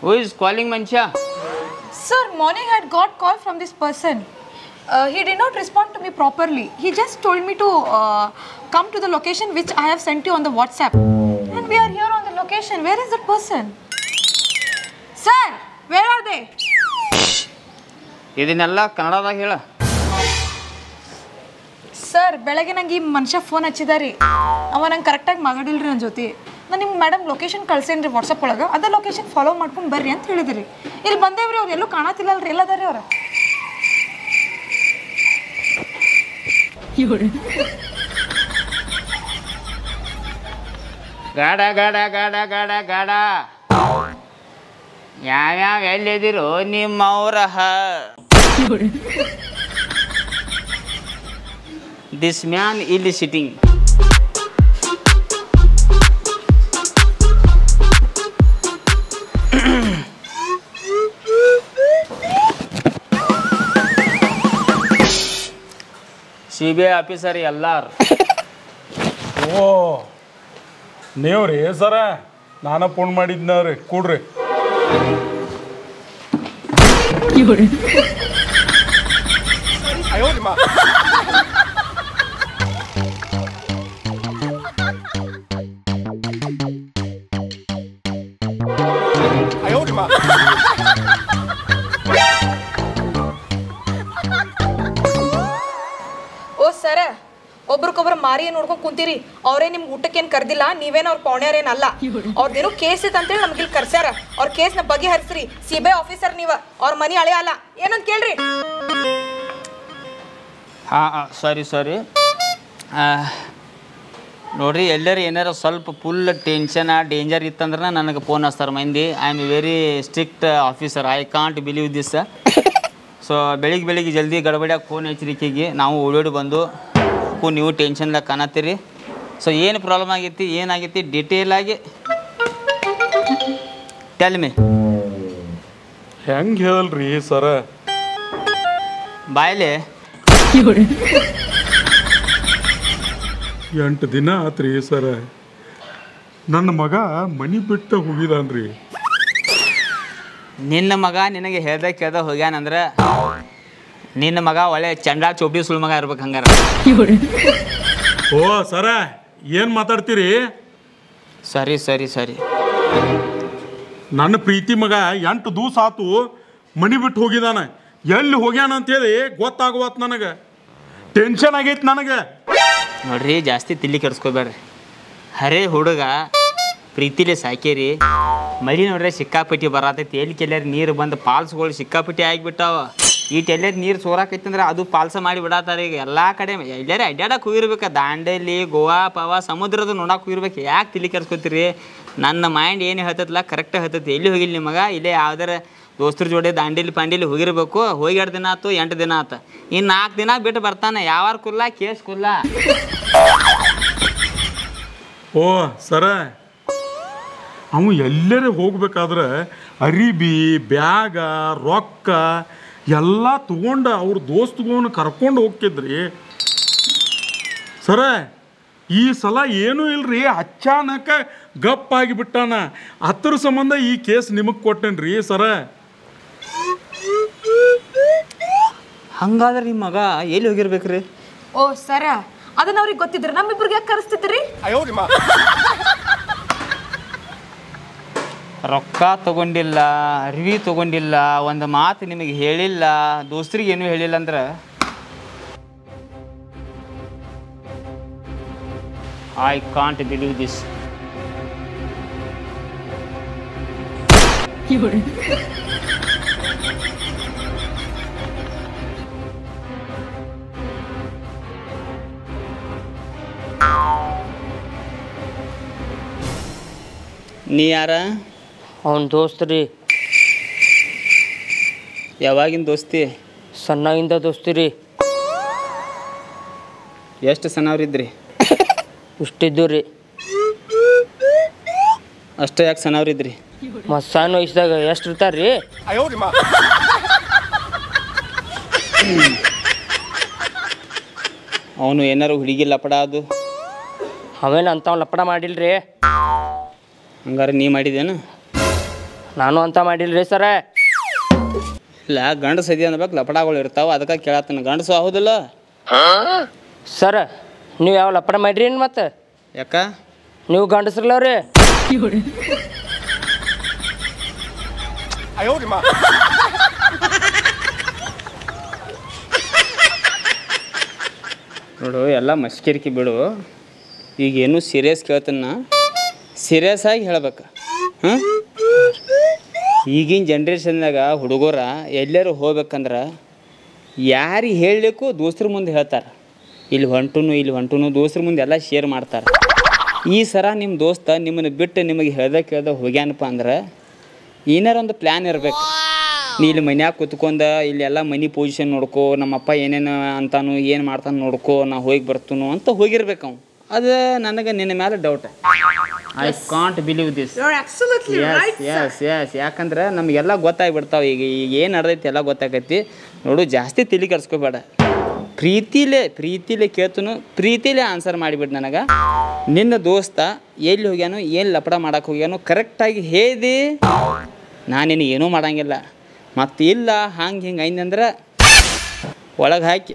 Who is calling Mancha? Sir, morning I had got call from this person. He did not respond to me properly. He just told me to come to the location which I have sent you on the WhatsApp. And we are here on the location. Where is that person? Sir, where are they? ಇದನ್ನೆಲ್ಲ ಕನ್ನಡದಾಗ ಹೇಳ. Sir ಬೆಳಗ್ಗೆ ನಂಗೆ ಈ ಮನುಷ್ಯ phone ಹಚ್ಚಿದಾರಿ. ಅವ ನಂಗೆ ಕರೆಕ್ಟಾಗಿ ಮಾತಾಡಿಲ್ರಿ ನನ್ನ ಜೊತೆ. ನಾನು ನಿಮ್ಗೆ ಮೇಡಮ್ ಲೊಕೇಶನ್ ಕಳ್ಸೇನ್ರಿ ವಾಟ್ಸಪ್ ಒಳಗೆ. ಅದೇ ಲೊಕೇಶನ್ ಫಾಲೋ ಮಾಡ್ಕೊಂಡು ಬರ್ರಿ ಅಂತ ಹೇಳಿದ್ರಿ. ಇಲ್ಲಿ ಬಂದೇವ್ರಿ, ಅವ್ರು ಎಲ್ಲೂ ಕಾಣತಿಲ್ಲಲ್ರಿ. ಎಲ್ಲದಾರಿ ಅವ್ರು? ಗಾಡ ಗಾಡ ಗಾಡ ಗಾಡ ಗಾಡ ಯಾವ್ಯಾವ ಎಲ್ಲಿದಿರೋ ನಿಮ್ಮವ್ರ. ದಿಸ್ ಮ್ಯಾನ್ ಇಲ್ಲಿ ಸಿಟ್ಟಿಂಗ್. CBI ಆಫೀಸರ್ ಎಲ್ಲಾರು. ಓ ನೀವು ರೀ ಸರ, ನಾನು ಫೋನ್ ಮಾಡಿದ್ನವ್ರಿ, ಕೂಡ್ರಿ. ಓ ಸರ, ಒಬ್ರಿಗೊಬ್ರು ಮಾರಿ ನೋಡ್ಕೊಂಡು ಕುಂತೀರಿ. ಅವರೇ ನಿಮ್ಗೆ ಊಟಕ್ಕೇನು ಕರ್ದಿಲ್ಲ, ನೀವೇನು ಅವ್ರ ಪೌಣ್ಯಾರೇನಲ್ಲ. ಅವ್ರದ್ದೇನೋ ಕೇಸ್ ಇತ್ತು ಅಂತೇಳಿ ನಮ್ಗೆ ಇಲ್ಲಿ ಕರ್ಸ್ಯಾರ. ಅವ್ರ ಕೇಸ್ನ ಬಗೆಹರಿಸ್ರಿ. CBI ಆಫೀಸರ್ ನೀವು, ಅವ್ರ ಮನೆ ಹಳೆ ಅಲ್ಲ. ಏನಂತ ಕೇಳ್ರಿ. ಹಾಂ ಸಾರಿ ನೋಡ್ರಿ, ಎಲ್ಲರೂ ಏನಾರ ಸ್ವಲ್ಪ ಫುಲ್ ಟೆನ್ಷನ್ ಡೇಂಜರ್ ಇತ್ತಂದ್ರೆ ನನಗೆ ಫೋನ್ ಹಚ್ತಾರೆ ಮಂದಿ. I am very strict officer. I can't believe this. So ಬೆಳಿಗ್ಗೆ ಜಲ್ದಿ ಗಡಬಡಿಯಾಗಿ ಫೋನ್ ಹಚ್ಚರಿಕೆಗೆ ನಾವು ಓಡೋಡಿ ಬಂದು ನೀವು ಟೆನ್ಷನ್ದಾಗ ಕಾಣತ್ತೀರಿ. ಸೊ ಏನು ಪ್ರಾಬ್ಲಮ್ ಆಗೈತಿ, ಏನಾಗೈತಿ ಡಿಟೇಲಾಗಿ ಟೆಲ್ ಮಿ. ಹೆಂಗೆ ಹೇಳಲ್ರಿ ಸರ? ಬಾಯ್ಲೆ 8 ದಿನ ಆತ್ರಿ ಸರ. ನನ್ನ ಮಗ ಮನೆ ಬಿಟ್ಟು ಹೋಗಿದಾನ್ರಿ. ನಿನ್ನ ಮಗ ನಿನಗೆ ಕೇಳ್ದ ಹೋಗ್ಯಾನಂದ್ರೆ ನಿನ್ನ ಮಗ ಒಳ್ಳೆ ಚಂಡಾ ಚೋಪಡಿ ಸುಳ್ಳು ಮಗ ಇರ್ಬೇಕು ಹಂಗಾರ. ಓ ಸರ, ಏನು ಮಾತಾಡ್ತೀರಿ? ಸರಿ ನನ್ನ ಪ್ರೀತಿ ಮಗ 8 ದಿವಸ ಆತು ಮನೆ ಬಿಟ್ಟು ಹೋಗಿದಾನ. ಎಲ್ಲಿ ಹೋಗ್ಯಾನ ಅಂತೇಳಿ ಗೊತ್ತಾಗುವತ್ ನನಗೆ. ಟೆನ್ಷನ್ ಆಗೈತಿ ನನಗೆ. ನೋಡ್ರಿ, ಜಾಸ್ತಿ ತಿಲ್ಲಿ ಕೆಡ್ಸ್ಕೊಬೇಡ್ರಿ. ಹರೇ ಹುಡುಗ ಪ್ರೀತಿಲಿ ಸಾಕೇರಿ. ಮಳಿ ನೋಡ್ರಿ ಸಿಕ್ಕಾಪಟ್ಟಿ ಬರತೈತಿ. ಎಲ್ಲಿ ಕೆಲವ್ರು ನೀರು ಬಂದು ಪಾಲ್ಸ್ಗಳು ಸಿಕ್ಕಾಪಟ್ಟಿ ಆಗಿಬಿಟ್ಟಾವ. ಎಲ್ಲರೂ ನೀರು ಸೋರಾಕೈತಿ ಅಂದ್ರೆ ಅದು ಪಾಲ್ಸ ಮಾಡಿ ಬಿಡತ್ತಾರೆ. ಈಗ ಎಲ್ಲ ಕಡೆ ಎಲ್ಲರೂ ಅಡ್ಡಾಡಕ್ಕೆ ಹೋಗಿರ್ಬೇಕು. ದಾಂಡೇಲಿ, ಗೋವಾ ಪವಾ ಸಮುದ್ರದ ನೋಡಕ್ಕೆ ಹೋಗಿರ್ಬೇಕು. ಯಾಕೆ ತಿಳಿ ಕೆರ್ಸ್ಕೊತೀರಿ? ನನ್ನ ಮೈಂಡ್ ಏನು ಹೇಳ್ತೈತಲ್ಲ ಕರೆಕ್ಟಾಗಿ ಹೇಳ್ತೈತಿ. ಎಲ್ಲಿ ಹೋಗಿಲ್ಲ ನಿಮಗೆ? ಇಲ್ಲೇ ಯಾವ್ದಾರ ದೋಸ್ತರ ಜೋಡಿ ದಾಂಡೇಲಿ ಹೋಗಿರ್ಬೇಕು. ಹೋಗಿ 2 ದಿನ ಆಯ್ತು, 8 ದಿನ ಆಯ್ತು. ಇನ್ನು 4 ದಿನ ಬಿಟ್ಟು ಬರ್ತಾನೆ. ಯಾವಾರ ಕುಲ್ಲ ಕೇಸ್ ಕುಲ್ಲ. ಓ ಸರ, ಅವು ಎಲ್ಲರೇ ಹೋಗ್ಬೇಕಾದ್ರೆ ಅರಿಬಿ, ಬ್ಯಾಗ, ರೊಕ್ಕ ಎಲ್ಲ ತಗೊಂಡು ಅವ್ರ ದೋಸ್ತುಗಳನ್ನು ಕರ್ಕೊಂಡು ಹೋಗ್ತಿದ್ರಿ ಸರ. ಈ ಸಲ ಏನೂ ಇಲ್ರಿ, ಅಚಾನಕ ಗಪ್ಪಾಗಿ ಬಿಟ್ಟಾನ. ಅದ್ರ ಸಂಬಂಧ ಈ ಕೇಸ್ ನಿಮಗೆ ಕೊಟ್ಟೇನ್ರಿ ಸರ. ಹಂಗಾದ್ರೆ ನಿಮ್ಮ ಮಗ ಎಲ್ಲಿ ಹೋಗಿರ್ಬೇಕ್ರಿ? ಓ ಸರ, ಅದನ್ನ ಅವ್ರಿಗೆ ಗೊತ್ತಿದ್ರೆ ನಮ್ಮಿಬ್ರಿಗೆ ಯಾಕೆ ಕರೆಸ್ತಿದ್ರಿ? ರೊಕ್ಕ ತಗೊಂಡಿಲ್ಲ, ಅರಿವಿ ತಗೊಂಡಿಲ್ಲ, ಒಂದು ಮಾತು ನಿಮಗೆ ಹೇಳಿಲ್ಲ, ದೋಸ್ತರಿಗೆ ಏನೂ ಹೇಳಿಲ್ಲ ಅಂದ್ರೆ ಐ ಕಾಂಟ್ ಬಿಲೀವ್ ದಿಸ್. ನೀ ಯಾರ? ಅವನ ದೋಸ್ತ್ರಿ. ಯಾವಾಗಿನ ದೋಸ್ತಿ? ಸಣ್ಣಾಗಿಂದ ದೋಸ್ತಿ ರೀ. ಎಷ್ಟು ಸಣ್ಣವ್ರಿದ್ರಿ? ಇಷ್ಟಿದ್ದು ರೀ. ಅಷ್ಟೇ ಯಾಕೆ ಸಣ್ಣವ್ರಿದ್ರಿ? ಮತ್ತು ಸಣ್ಣ ವಯಸ್ಸಿದಾಗ ಎಷ್ಟು ಇರ್ತಾರೆ ರೀ? ಅವನು ಏನಾರು ಹುಡುಗಿ ಲಪಡ ಅದು ಅವೇನು ಅಂಥವ್ ಲಪಡ ಮಾಡಿಲ್ರಿ. ಹಂಗಾರೆ ನೀ ಮಾಡಿದೇನು? ನಾನು ಅಂತ ಮಾಡಿಲ್ರಿ ಸರ. ಇಲ್ಲ, ಗಂಡಸು ಸದಿ ಅನ್ಬೇಕು, ಲಪಡಗಳು ಇರ್ತಾವೆ, ಅದಕ್ಕೆ ಕೇಳತ್ತನ. ಗಂಡಸು ಹೌದಿಲ್ಲ ಸರ, ನೀವು ಯಾವ ಲಪಡ ಮಾಡ್ರಿ ಏನು ಮತ್ತೆ? ಯಾಕ ನೀವು ಗಂಡಸ್ರಲ್ಲವ್ರಿ. ನೋಡು, ಎಲ್ಲ ಮಸ್ಕಿರಿಕಿ ಬಿಡು. ಈಗೇನು ಸೀರಿಯಸ್ ಕೇಳ್ತನ್ನ, ಸೀರಿಯಸ್ ಆಗಿ ಹೇಳ್ಬೇಕು. ಹಾಂ, ಈಗಿನ ಜನ್ರೇಷನ್ದಾಗ ಹುಡುಗರ ಎಲ್ಲರೂ ಹೋಗ್ಬೇಕಂದ್ರೆ ಯಾರಿಗೆ ಹೇಳಲಿಕ್ಕೂ ದೋಸ್ತ್ರ ಮುಂದೆ ಹೇಳ್ತಾರೆ. ಇಲ್ಲಿ ಹೊಂಟುನು ದೋಸ್ತ್ರ ಮುಂದೆ ಎಲ್ಲ ಶೇರ್ ಮಾಡ್ತಾರೆ. ಈ ಸರ ನಿಮ್ಮ ದೋಸ್ತ ನಿಮ್ಮನ್ನು ಬಿಟ್ಟು ನಿಮಗೆ ಹೇಳ್ದ ಹೋಗ್ಯಾನಪ್ಪ ಅಂದ್ರೆ ಏನಾರ ಒಂದು ಪ್ಲ್ಯಾನ್ ಇರಬೇಕು. ನೀ ಇಲ್ಲಿ ಮನ್ಯಾಗ ಕೂತ್ಕೊಂಡು ಇಲ್ಲೆಲ್ಲ ಮನಿ ಪೊಸಿಷನ್ ನೋಡ್ಕೋ, ನಮ್ಮಪ್ಪ ಏನೇನು ಅಂತಾನು ಏನು ಮಾಡ್ತಾನೆ ನೋಡ್ಕೋ, ನಾ ಹೋಗಿ ಬರ್ತನು ಅಂತ ಹೋಗಿರ್ಬೇಕು ಅವ್ನು. ಅದು ನನಗೆ ನಿನ್ನ ಮೇಲೆ doubt. I can't believe this. Yes ಯಾಕಂದ್ರೆ ನಮಗೆಲ್ಲ ಗೊತ್ತಾಗ್ಬಿಡ್ತಾವೆ. ಈಗ ಏನು ನಡೆದೈತಿ ಎಲ್ಲ ಗೊತ್ತಾಗೈತಿ. ನೋಡು, ಜಾಸ್ತಿ ತಲೆ ಕೆಡ್ಸ್ಕೊಬೇಡ. ಪ್ರೀತಿಲೇ ಕೇಳ್ತನು, ಪ್ರೀತಿಲೇ ಆನ್ಸರ್ ಮಾಡಿಬಿಟ್ಟು ನನಗೆ. ನಿನ್ನ ದೋಸ್ತ ಎಲ್ಲಿ ಹೋಗ್ಯಾನು, ಏನು ಲಪಡ ಮಾಡಕ್ಕೆ ಹೋಗ್ಯಾನು ಕರೆಕ್ಟಾಗಿ ಹೇಳಿ. ನಾನು ನಿನಗೆ ಏನೂ ಮಾಡೋಂಗಿಲ್ಲ. ಮತ್ತು ಇಲ್ಲ ಹಂಗೆ ಹಿಂಗೆ ಐಂದಂದ್ರೆ ಒಳಗೆ ಹಾಕಿ.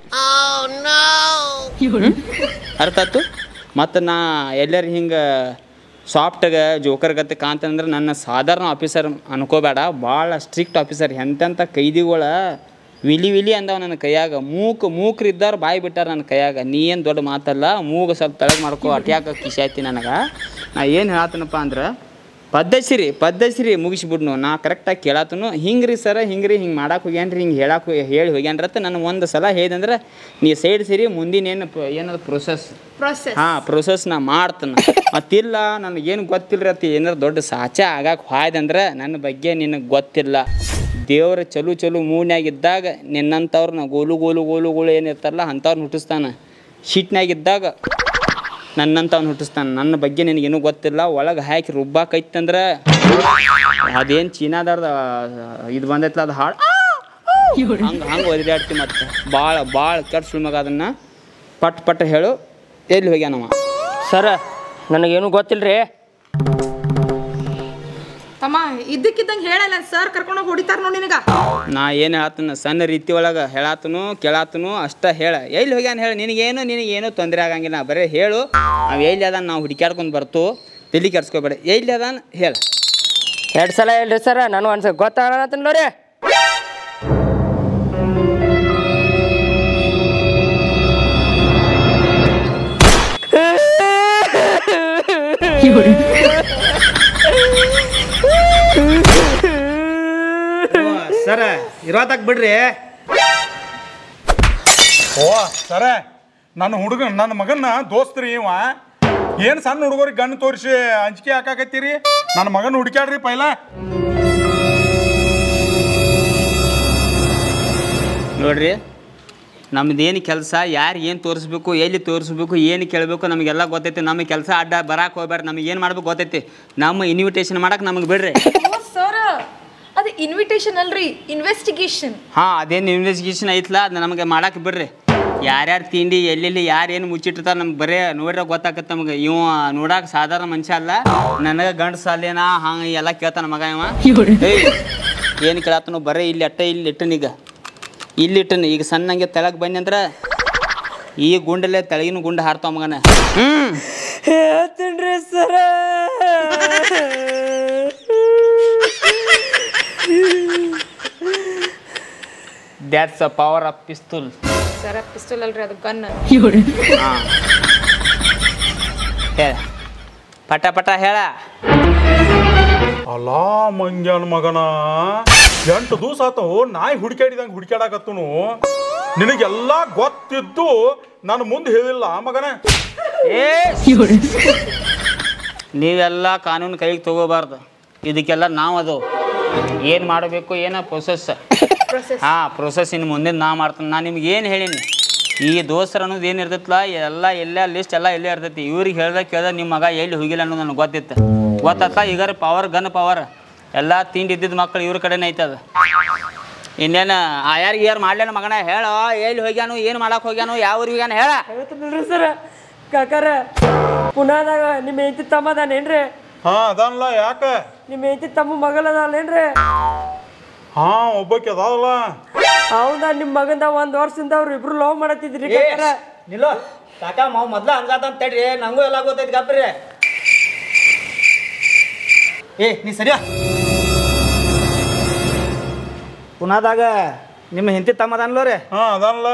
ಅರ್ಥ ಆಯ್ತು? ಮತ್ತು ನಾ ಎಲ್ಲರೂ ಹಿಂಗೆ ಸಾಫ್ಟಾಗ ಜೋಕರ್ಗತ್ತೆ ಕಾಂತಂದ್ರೆ ನನ್ನ ಸಾಧಾರಣ ಆಫೀಸರ್ ಅನ್ಕೋಬೇಡ. ಭಾಳ ಸ್ಟ್ರಿಕ್ಟ್ ಆಫೀಸರ್. ಎಂತೆಂಥ ಕೈದಿಗಳ ವಿಲಿ ಅಂದವ ನನ್ನ ಕೈಯಾಗ. ಮೂಕ್ರಿದ್ದಾರು ಬಾಯಿ ಬಿಟ್ಟಾರ ನನ್ನ ಕೈಯಾಗ. ನೀ ಏನು ದೊಡ್ಡ ಮಾತಲ್ಲ, ಮೂಗು ಸ್ವಲ್ಪ ತಳಗೆ ಮಾಡ್ಕೋ. ಅಟ್ಯಾಕ ಕಿಶಾಯ್ತಿ ನನಗೆ. ನಾ ಏನು ಹೇಳ್ತೀನಪ್ಪ ಅಂದ್ರೆ ಪದ್ಧತಿ ಮುಗಿಸ್ಬಿಡ್ನು. ನಾ ಕರೆಕ್ಟಾಗಿ ಕೇಳತ್ತನು. ಹಿಂಗೆ ರೀ ಸರ, ಹಿಂಗೆ ಮಾಡಕ್ಕೆ ಹೋಗ್ಯಾನ್ರಿ, ಹಿಂಗೆ ಹೇಳಿ ಹೋಗ್ಯಾನ್ರತ್ತ ನನಗೆ ಒಂದು ಸಲ ಹೇಳಿದಂದ್ರೆ ನೀ ಸೈಡ್ ಸೇರಿ ಮುಂದಿನ ಏನದು ಪ್ರೊಸೆಸ್. ಹಾಂ, ಪ್ರೊಸೆಸ್ ನಾ ಮಾಡ್ತಾನೆ. ಮತ್ತಿಲ್ಲ ನನಗೇನು ಗೊತ್ತಿಲ್ಲ ಅತ್ತಿ, ಏನಾರು ದೊಡ್ಡ ಸಾಚ ಆಗಕ್ಕೆ ಹಾಯ್ದಂದ್ರೆ ನನ್ನ ಬಗ್ಗೆ ನಿನಗೆ ಗೊತ್ತಿಲ್ಲ. ದೇವ್ರ ಚಲು ಮೂನ್ಯಾಗಿದ್ದಾಗ ನಿನ್ನಂಥವ್ರನ್ನ ಗೋಲು ಏನಿರ್ತಾರಲ್ಲ ಅಂಥವ್ರನ್ನ ಹುಟ್ಟಿಸ್ತಾನೆ. ಶೀಟ್ನಾಗಿದ್ದಾಗ ನನ್ನಂಥವ್ನು ಹುಟ್ಟಿಸ್ತಾನೆ. ನನ್ನ ಬಗ್ಗೆ ನಿನಗೇನು ಗೊತ್ತಿಲ್ಲ. ಒಳಗೆ ಹಾಕಿ ರುಬ್ಬಾಕೈತಂದ್ರೆ ಅದೇನು ಚೀನಾದಾರ್ದ ಇದು ಬಂದೈತಲ್ಲ, ಅದು ಹಾಳು ಹಂಗೆ ಒದಿದಾಡ್ತಿ. ಮತ್ತೆ ಭಾಳ ಕೆಟ್ಟ ಸುಳ್ಮಗ. ಅದನ್ನು ಪಟ್ ಹೇಳು, ಎಲ್ಲಿ ಹೋಗ್ಯಾನವ? ಸರ, ನನಗೇನು ಗೊತ್ತಿಲ್ರಿ. ತಮ್ಮ ಇದ್ದಕ್ಕಿದ್ದಂಗೆ ಹೇಳಲ್ಲ, ಸರ್ ಕರ್ಕೊಂಡೋಗಿ ಹೊಡಿತಾರ ನೋಡಿ ನಿನಗ. ನಾ ಏನು ಹೇಳ್ತಾನ, ಸಣ್ಣ ರೀತಿ ಒಳಗೆ ಹೇಳಾತನು ಕೇಳಾತನು ಅಷ್ಟ ಹೇಳ. ಎಲ್ಲಿ ಹೋಗ್ಯಾನ ಹೇಳ. ನಿನಗೇನು ತೊಂದರೆ ಆಗಂಗಿಲ್ಲ. ಬರೀ ಹೇಳು. ನಾವು ಎಲ್ಲಿ ಅದಾನ, ನಾವು ಹುಡುಕ್ಯಾಡ್ಕೊಂಡು ಬರ್ತು. ತಲೆ ಕೆಡ್ಸ್ಕೊಬೇಡ. ಎಲ್ಲಿ ಅದಾನ ಹೇಳ. 2 ಸಲ ಹೇಳ್ರಿ ಸರ, ನಾನು ಅನ್ಸ ಗೊತ್ತಾಗತ್ತನ್ರಿ. ಸರ ಇರೋತಕ್ ಬಿಡ್ರಿ. ಓ ಸರ, ನನ್ನ ಮಗನ ದೋಸ್ತ್ರಿ ಇವ. ಏನು ಸಣ್ಣ ಹುಡುಗರಿಗೆ ಗಣ್ಣು ತೋರಿಸಿ ಅಂಜಿಕೆ ಹಾಕಾಕತ್ತೀರಿ? ನನ್ನ ಮಗನ ಹುಡುಕ್ಯಾಡ್ರಿ ಪೈಲ. ನೋಡ್ರಿ, ನಮ್ದೇನು ಕೆಲಸ, ಯಾರು ಏನು ತೋರಿಸ್ಬೇಕು, ಎಲ್ಲಿ ತೋರಿಸ್ಬೇಕು, ಏನು ಕೇಳಬೇಕು ನಮಗೆಲ್ಲ ಗೊತ್ತೈತಿ. ನಮ್ಮ ಕೆಲಸ ಅಡ್ಡ ಬರಕ್ಕೆ ಹೋಗ್ಬೇಡ್ರಿ. ನಮಗೆ ಏನು ಮಾಡ್ಬೇಕು ಗೊತ್ತೈತಿ. ನಮ್ಮ ಇನ್ವಿಟೇಷನ್ ಮಾಡಕ್ಕೆ ನಮಗೆ ಬಿಡ್ರಿ. ಸರ್, ಅದು ಇನ್ವಿಟೇಷನ್ ಅಲ್ರಿ, ಇನ್ವೆಸ್ಟಿಗೇಷನ್. ಹಾಂ, ಅದೇನು ಇನ್ವೆಸ್ಟಿಗೇಷನ್ ಐತಲ್ಲ, ಅದು ನಮಗೆ ಮಾಡಕ್ಕೆ ಬಿಡ್ರಿ. ಯಾರ್ಯಾರು ತಿಂಡಿ ಎಲ್ಲೆಲ್ಲಿ ಯಾರೇನು ಮುಚ್ಚಿಟ್ಟಿರ್ತಾರೆ ನಮ್ಗೆ ಬರೀ ನೋಡ್ರೆ ಗೊತ್ತಾಗತ್ತೆ ನಮಗೆ. ಇವ ನೋಡಕ್ಕೆ ಸಾಧಾರಣ ಮನುಷ್ಯ ಅಲ್ಲ. ನನಗೆ ಗಂಡು ಸಾಲೇನ ಹಂಗೆ ಎಲ್ಲ ಕೇಳ್ತಾನ ಮಗ ಇವ. ಏನು ಕೇಳತ್ತನು ಬರೀ ಇಲ್ಲಿ ಇಟ್ಟನೀಗ ಇಲ್ಲಿಟ್ಟನು. ಈಗ ಸಣ್ಣಂಗೆ ತೆಳಗೆ ಬನ್ನಿ ಅಂದ್ರೆ ಈ ಗುಂಡಲ್ಲೇ ತೆಳಗಿನ ಗುಂಡು ಹಾರ್ತಾವ ಮಗನ. ಹೇಳ್ತೀನಿ sir. That's a power of pistol. Sir, pistol ಅಲ್ರಿ, ಅದು ಗನ್. ಹಾಂ, ಹೇಳ ಪಟ ಹೇಳ. ಅಲಾ ಮಂಗ್ಯಾನ ಮಗನ, 8 ದಿವಸ ಆತವು ನಾಯಿ ಹುಡುಕ್ಯಾಡಿದಂಗೆ ಹುಡುಕ್ಯಾಡಕತ್ತನು. ನಿನಗೆಲ್ಲ ಗೊತ್ತಿದ್ದು ನಾನು ಮುಂದೆ ಹೇಳಿಲ್ಲ ಮಗನ. ನೀವೆಲ್ಲ ಕಾನೂನು ಕೈಗೆ ತಗೋಬಾರ್ದು. ಇದಕ್ಕೆಲ್ಲ ನಾವು ಅದು ಏನು ಮಾಡಬೇಕು, ಏನೋ ಪ್ರೊಸೆಸ್. ಹಾಂ, ಪ್ರೊಸೆಸ್ ಇನ್ನು ಮುಂದೆ ನಾ ಮಾಡ್ತಾನೆ. ನಾನು ನಿಮ್ಗೆ ಏನು ಹೇಳೀನಿ, ಈ ದೋಸ್ತರ ಅನ್ನೋದು ಏನು ಇರ್ತೈತಲ್ಲ ಎಲ್ಲ ಲಿಸ್ಟ್ ಎಲ್ಲ ಎಲ್ಲೇ ಇರ್ತೈತಿ. ಇವ್ರಿಗೆ ಕೇಳ್ದ ನಿಮ್ಮ ಮಗ ಎಲ್ಲಿ ಹೋಗಿಲ್ಲ ಅನ್ನೋದು ನನಗೆ ಗೊತ್ತಾತ. ಈಗ ಗನ್ ಪವರ್ ಎಲ್ಲ ತಿಂಡಿ ಇದ್ದಿದ್ದು ಮಕ್ಕಳು ಇವ್ರ ಕಡೆನೇ ಐತದ. ಇನ್ನೇನು ಯಾರು ಮಾಡ್ಲೇನ ಮಗನ ಹೇಳ. ಎಲ್ಲಿ ಹೋಗ್ಯಾನು, ಏನು ಮಾಡಕ್ಕೆ ಹೋಗ್ಯಾನು, ಯಾವ ಊರಿಗೆ ಹೋಗ್ಯಾನ ಹೇಳ. ಹೇಳ್ತೀನಿ ಸರ, ಕಾಕಾರ ಪುನಾದಾಗ ನಿಮ್ಮ ಹೆಂಡತಿ ತಮ್ಮ ಅದಾನೇನ್ರಿ? ಹಾ ಅದನ್ಲ ಯಾಕ ನಿಮ್ಮ ಹೆಂಡತಿ ತಮ್ಮ ಮಗಳದಲ್ಲೇನ್ರಿ? ಹಾ ಒಬ್ಬಕ್ಕೆ ಅದಾವಲ್ಲ. ಹೌದಾ? ನಿಮ್ಮ ಮಗಂದ 1 ವರ್ಷದಿಂದ ಅವ್ರು ಇಬ್ರು ಲವ್ ಮಾಡತ್ತಿದ್ರಿ ಕಾಕಾರ. ನಿಲ್ಲೋ ಕಾಕ ಮಾವು ಮೊದ್ಲ ಹಂಗಾದ ಅಂತ ತಡ್ರಿ, ನಂಗೂ ಎಲ್ಲ ಗೊತ್ತೈತಿ ಗಪ್ರಿ. ನೀ ಸರಿಯಾ ಪುನಾದಾಗ ನಿಮ್ಮ ಹೆಂಡತಿ ತಮ್ಮ ಅದಾನ್ಲೋ ರೀ? ಹಾ ಅದನ್ಲ.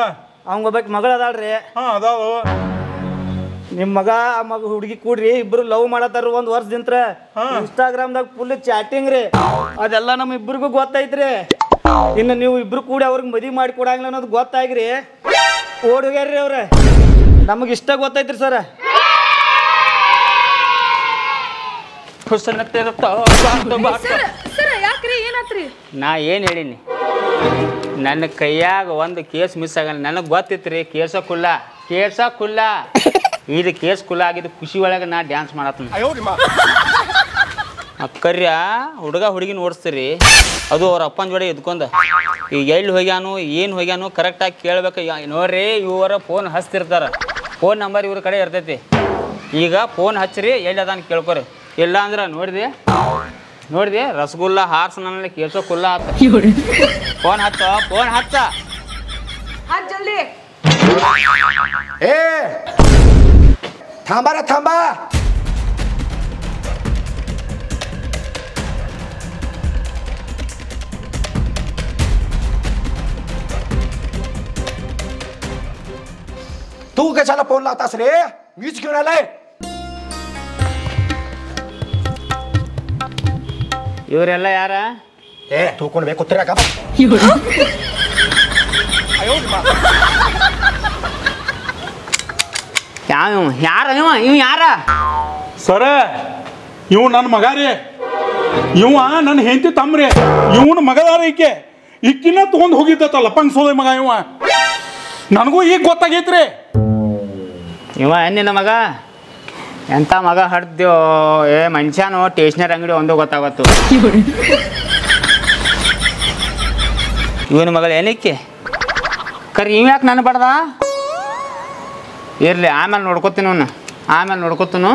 ಅವಂಗ ಒಬ್ಬಾಕಿ ಮಗಳು ಅದಾಳ್ರಿ. ಹಾ ಅದಾವು. ನಿಮ್ಮ ಮಗ ಆ ಮಗ ಹುಡುಗಿ ಕೂಡ್ರಿ ಇಬ್ರು ಲವ್ ಮಾಡತ್ತಾರ 1 ವರ್ಷದಿಂತ್ರ. ಇನ್ಸ್ಟಾಗ್ರಾಮ್ದಾಗ ಫುಲ್ ಚಾಟಿಂಗ್ ರೀ. ಅದೆಲ್ಲ ನಮ್ಮ ಇಬ್ಬರಿಗೂ ಗೊತ್ತೈತ್ರಿ. ಇನ್ನು ನೀವು ಇಬ್ರು ಕೂಡಿ ಅವ್ರಿಗೆ ಮದುವೆ ಮಾಡಿ ಕೊಡಂಗಿಲ್ಲ ಅನ್ನೋದು ಗೊತ್ತಾಗ್ರಿ ಓಡ್ ಹೋಗ್ಯಾರ್ರಿ ಅವ್ರ. ನಮಗೆ ಇಷ್ಟ ಗೊತ್ತೈತ್ರಿ ಸರ. ಯಾಕ್ರಿ ಏನಾತ್ರಿ? ನಾ ಏನು ಹೇಳೀನಿ, ನನ್ನ ಕೈಯಾಗ ಒಂದು ಕೇಸ್ ಮಿಸ್ ಆಗಲ್ಲ. ನನಗೆ ಗೊತ್ತಿತ್ತು ರೀ ಕೇಳ್ಸೋಕುಲ್ಲ ಇದು ಕೇಸ್ ಕುಲ್ಲ ಆಗಿದ್ದು ಖುಷಿ ಒಳಗೆ ನಾ ಡ್ಯಾನ್ಸ್ ಮಾಡತ್ತೀನಿ. ಅಕ್ಕರ್ಯ ಹುಡುಗ ಹುಡುಗಿನ ಓಡಿಸ್ತೀರಿ, ಅದು ಅವ್ರ ಅಪ್ಪನ ಜೋಡಿ ಎದ್ಕೊಂಡ ಈಗ ಎಲ್ಲಿ ಹೋಗ್ಯಾನು ಏನು ಹೋಗ್ಯಾನು ಕರೆಕ್ಟಾಗಿ ಕೇಳ್ಬೇಕು. ನೋಡ್ರಿ ಇವರ ಫೋನ್ ಹಚ್ತಿರ್ತಾರೆ, ಫೋನ್ ನಂಬರ್ ಇವ್ರ ಕಡೆ ಇರ್ತೈತಿ. ಈಗ ಫೋನ್ ಹಚ್ಚಿರಿ ಎಲ್ಲಿ ಅದಾನ ಕೇಳ್ಕೊರಿ. ಇಲ್ಲ ಅಂದ್ರೆ ನೋಡಿದೆ ರಸಗುಲ್ಲ ಹಾರ್ಸ್ ನನ್ನ ಕೇಳ್ಸೋಕುಲ್ಲ ಆತ. ಫೋನ್ ಹಚ್ಚ ಜಲ್ದಿ. ए थांबा रे थांबा. तू कशाला फोन लावतास रे? मीच घेऊन आलाय. ಇವರೆಲ್ಲ ಯಾರ? ए तू कोण बे कुत्र्या का? ಇವ್ ಯಾರ ಸರ ಇವ್ ನನ್ನ ಮಗ ರೀ. ಇವ ನನ್ನ ಹೆಂಡತಿ ತಮ್ರಿ. ಇವನ ಮಗದಾರ ಈಕಿನ ತಗೊಂಡ್ ಹೋಗಿದ್ದ ಲಪಂಗ್ ಸೋದೆ ಮಗ ಇವ. ನನಗೂ ಈಗ ಗೊತ್ತಾಗೈತ್ರಿ. ಇವ ನಿನ್ನ ಮಗ ಎಂತ ಮಗ ಹಡ್ದ್ಯೋ ಮನುಷ್ಯನು ಸ್ಟೇಷನರಿ ಅಂಗಡಿ ಒಂದು ಗೊತ್ತಾಗತ್ತು. ಇವನ ಮಗಳು ಏನಕ್ಕೆ ಕರಿ ಇವ್ ಯಾಕೆ ನನ್ನ ಬಡ್ದ? ಇರಲಿ ಆಮೇಲೆ ನೋಡ್ಕೊತೀನು